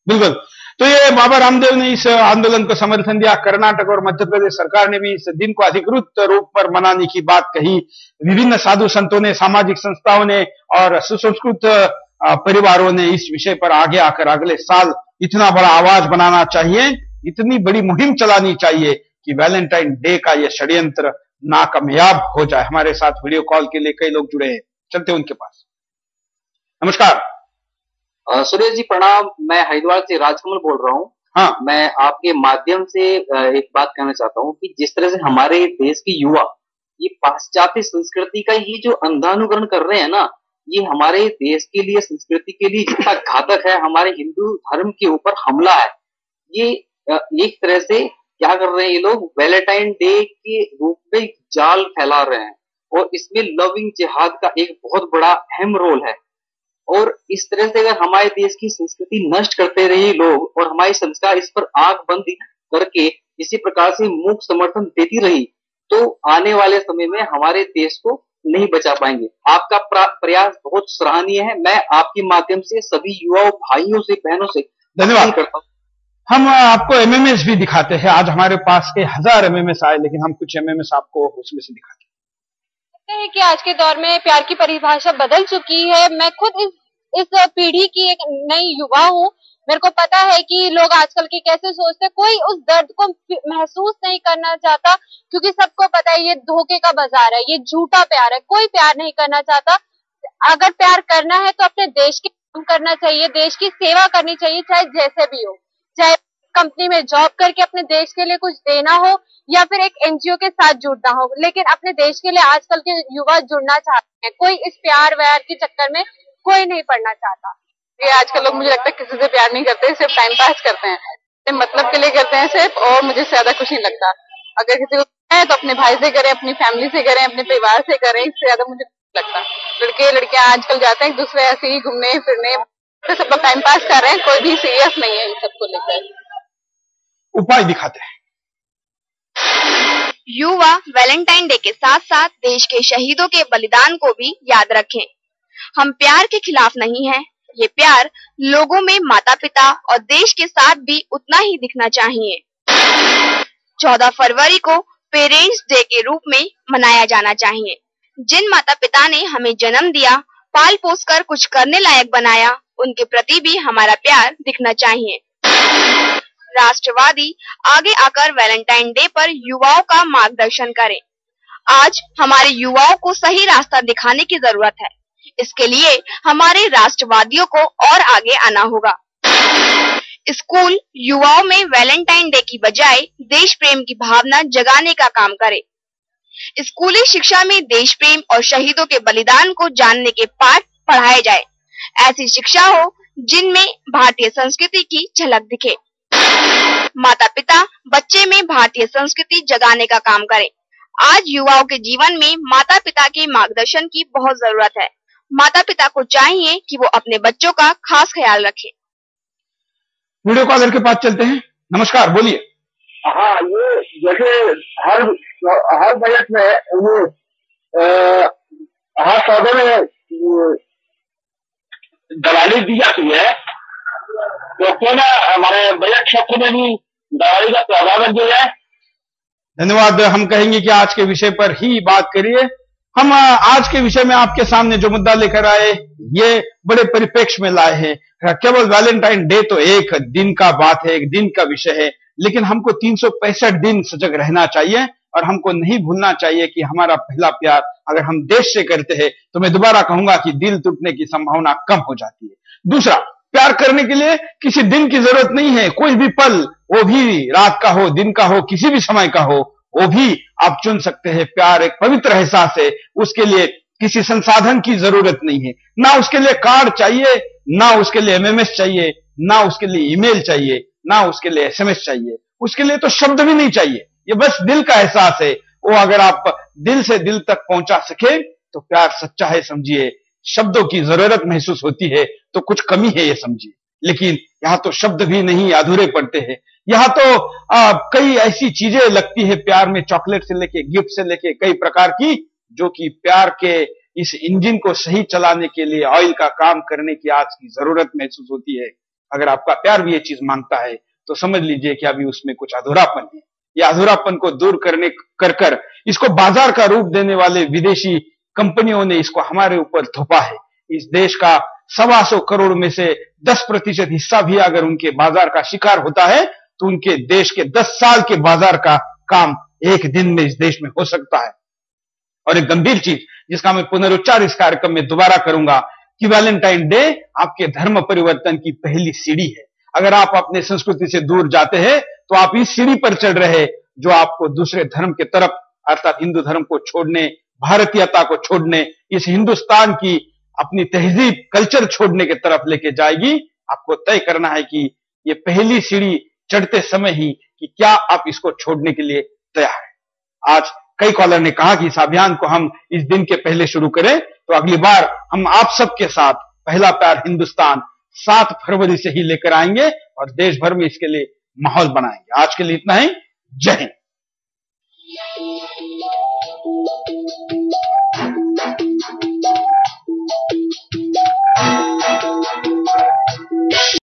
बिल्कुल। तो ये बाबा रामदेव ने इस आंदोलन को समर्थन दिया। कर्नाटक और मध्य प्रदेश सरकार ने भी इस दिन को अधिकृत रूप पर मनाने की बात कही। विभिन्न साधु संतों ने, सामाजिक संस्थाओं ने और सुसंस्कृत परिवारों ने इस विषय पर आगे आकर अगले साल इतना बड़ा आवाज बनाना चाहिए, इतनी बड़ी मुहिम चलानी चाहिए कि वैलेंटाइन डे का यह षड्यंत्र नाकामयाब हो जाए। हमारे साथ वीडियो कॉल के लिए कई लोग जुड़े हैं, चलते उनके पास। नमस्कार। सुरेश जी प्रणाम, मैं हरिद्वार से राजकमल बोल रहा हूँ। हाँ। मैं आपके माध्यम से एक बात कहना चाहता हूँ कि जिस तरह से हमारे देश के युवा ये पाश्चात्य संस्कृति का ही जो अंधानुकरण कर रहे हैं ना, ये हमारे देश के लिए, संस्कृति के लिए जितना घातक है, हमारे हिंदू धर्म के ऊपर हमला है। ये एक तरह से क्या कर रहे हैं ये लोग, वैलेंटाइन डे के रूप में जाल फैला रहे हैं और इसमें लविंग जिहाद का एक बहुत बड़ा अहम रोल है। और इस तरह से अगर हमारे देश की संस्कृति नष्ट करते रहे लोग और हमारी संस्था इस पर आंख बंद करके इसी प्रकार से मूक समर्थन देती रही, तो आने वाले समय में हमारे देश को नहीं बचा पाएंगे। आपका प्रयास बहुत सराहनीय है। मैं आपके माध्यम से सभी युवाओं, भाइयों से, बहनों से धन्यवाद करता हूँ। हम आपको एमएमएस भी दिखाते हैं। आज हमारे पास के 1000 एमएमएस आए, लेकिन हम कुछ एमएमएस आपको उसमें से दिखाते हैं कि आज के दौर में प्यार की परिभाषा बदल चुकी है। मैं खुद इस पीढ़ी की एक नई युवा हूँ। मेरे को पता है कि लोग आजकल के कैसे सोचते हैं। कोई उस दर्द को महसूस नहीं करना चाहता, क्योंकि सबको पता है ये धोखे का बाजार है, ये झूठा प्यार है। कोई प्यार नहीं करना चाहता। अगर प्यार करना है तो अपने देश के काम करना चाहिए, देश की सेवा करनी चाहिए, चाहे जैसे भी हो, चाहे कंपनी में जॉब करके अपने देश के लिए कुछ देना हो या फिर एक एनजीओ के साथ जुड़ना हो, लेकिन अपने देश के लिए आजकल के युवा जुड़ना चाहते हैं। कोई इस प्यार व्यार के चक्कर में कोई नहीं पड़ना चाहता। ये आजकल लोग मुझे लगता है किसी से प्यार नहीं करते, सिर्फ टाइम पास करते हैं, मतलब के लिए करते हैं सिर्फ, और मुझे ज्यादा कुछ नहीं लगता। अगर किसी को है तो अपने भाई से करें, अपनी फैमिली से करें, अपने परिवार से करें, इससे ज्यादा मुझे लगता है। लड़के लड़कियां आजकल जाते हैं एक दूसरे ऐसे ही घूमने फिरने, तो सब लोग टाइम पास कर रहे हैं, कोई भी सीरियस नहीं है इन सबको लेकर। उपाय दिखाते हैं। युवा वैलेंटाइन डे के साथ साथ देश के शहीदों के बलिदान को भी याद रखें। हम प्यार के खिलाफ नहीं हैं, ये प्यार लोगों में माता पिता और देश के साथ भी उतना ही दिखना चाहिए। 14 फरवरी को पेरेंट्स डे के रूप में मनाया जाना चाहिए। जिन माता पिता ने हमें जन्म दिया, पाल पोस कर कुछ करने लायक बनाया, उनके प्रति भी हमारा प्यार दिखना चाहिए। राष्ट्रवादी आगे आकर वैलेंटाइन डे पर युवाओं का मार्गदर्शन करें। आज हमारे युवाओं को सही रास्ता दिखाने की जरूरत है। इसके लिए हमारे राष्ट्रवादियों को और आगे आना होगा। स्कूल युवाओं में वैलेंटाइन डे की बजाय देश प्रेम की भावना जगाने का काम करे। स्कूली शिक्षा में देश प्रेम और शहीदों के बलिदान को जानने के पाठ पढ़ाए जाए। ऐसी शिक्षा हो जिनमें भारतीय संस्कृति की झलक दिखे। माता पिता बच्चे में भारतीय संस्कृति जगाने का काम करें। आज युवाओं के जीवन में माता पिता के मार्गदर्शन की बहुत जरूरत है। माता पिता को चाहिए कि वो अपने बच्चों का खास ख्याल रखें। वीडियो कॉलर के पास चलते हैं। नमस्कार, बोलिए। हाँ, ये जैसे हर बजट में ये हर सौदे में दलाली दी जाती है, तो क्यों ना हमारे बजट क्षेत्र में भी दलाली का प्रावधान दिया जाए। धन्यवाद। हम कहेंगे कि आज के विषय पर ही बात करिए। हम आज के विषय में आपके सामने जो मुद्दा लेकर आए, ये बड़े परिप्रेक्ष्य में लाए हैं। केवल वैलेंटाइन डे तो एक दिन का बात है, एक दिन का विषय है, लेकिन हमको 365 दिन सजग रहना चाहिए और हमको नहीं भूलना चाहिए कि हमारा पहला प्यार अगर हम देश से करते हैं तो मैं दोबारा कहूंगा कि दिल टूटने की संभावना कम हो जाती है। दूसरा, प्यार करने के लिए किसी दिन की जरूरत नहीं है। कोई भी पल, वो भी रात का हो, दिन का हो, किसी भी समय का हो, वो भी आप चुन सकते हैं। प्यार एक पवित्र एहसास है, उसके लिए किसी संसाधन की जरूरत नहीं है। ना उसके लिए कार्ड चाहिए, ना उसके लिए एमएमएस चाहिए, ना उसके लिए ईमेल चाहिए, ना उसके लिए एसएमएस चाहिए। उसके लिए तो शब्द भी नहीं चाहिए, ये बस दिल का एहसास है। वो अगर आप दिल से दिल तक पहुंचा सके तो प्यार सच्चा है, समझिए। शब्दों की जरूरत महसूस होती है तो कुछ कमी है, ये समझिए। लेकिन यहाँ तो शब्द भी नहीं, अधूरे पड़ते हैं। यहाँ तो कई ऐसी चीजें लगती है प्यार में, चॉकलेट से लेके गिफ्ट से लेके कई प्रकार की, जो कि प्यार के इस इंजन को सही चलाने के लिए ऑयल का काम करने की आज की जरूरत महसूस होती है। अगर आपका प्यार भी ये चीज मांगता है तो समझ लीजिए कि अभी उसमें कुछ अधूरापन है। ये अधूरापन को दूर करने कर इसको बाजार का रूप देने वाले विदेशी कंपनियों ने इसको हमारे ऊपर थोपा है। इस देश का 125 करोड़ में से 10% हिस्सा भी अगर उनके बाजार का शिकार होता है तो उनके देश के 10 साल के बाजार का काम एक दिन में इस देश में हो सकता है। और एक गंभीर चीज जिसका मैं पुनरुच्चार इस कार्यक्रम में दोबारा करूंगा कि वैलेंटाइन डे आपके धर्म परिवर्तन की पहली सीढ़ी है। अगर आप अपने संस्कृति से दूर जाते हैं तो आप इस सीढ़ी पर चढ़ रहे जो आपको दूसरे धर्म के तरफ, अर्थात हिंदू धर्म को छोड़ने, भारतीयता को छोड़ने, इस हिंदुस्तान की अपनी तहजीब, कल्चर छोड़ने की तरफ लेके जाएगी। आपको तय करना है कि ये पहली सीढ़ी चढ़ते समय ही कि क्या आप इसको छोड़ने के लिए तैयार हैं। आज कई कॉलर ने कहा कि इस अभियान को हम इस दिन के पहले शुरू करें, तो अगली बार हम आप सबके साथ पहला प्यार हिंदुस्तान 7 फरवरी से ही लेकर आएंगे और देश भर में इसके लिए माहौल बनाएंगे। आज के लिए इतना ही। जय हिंद।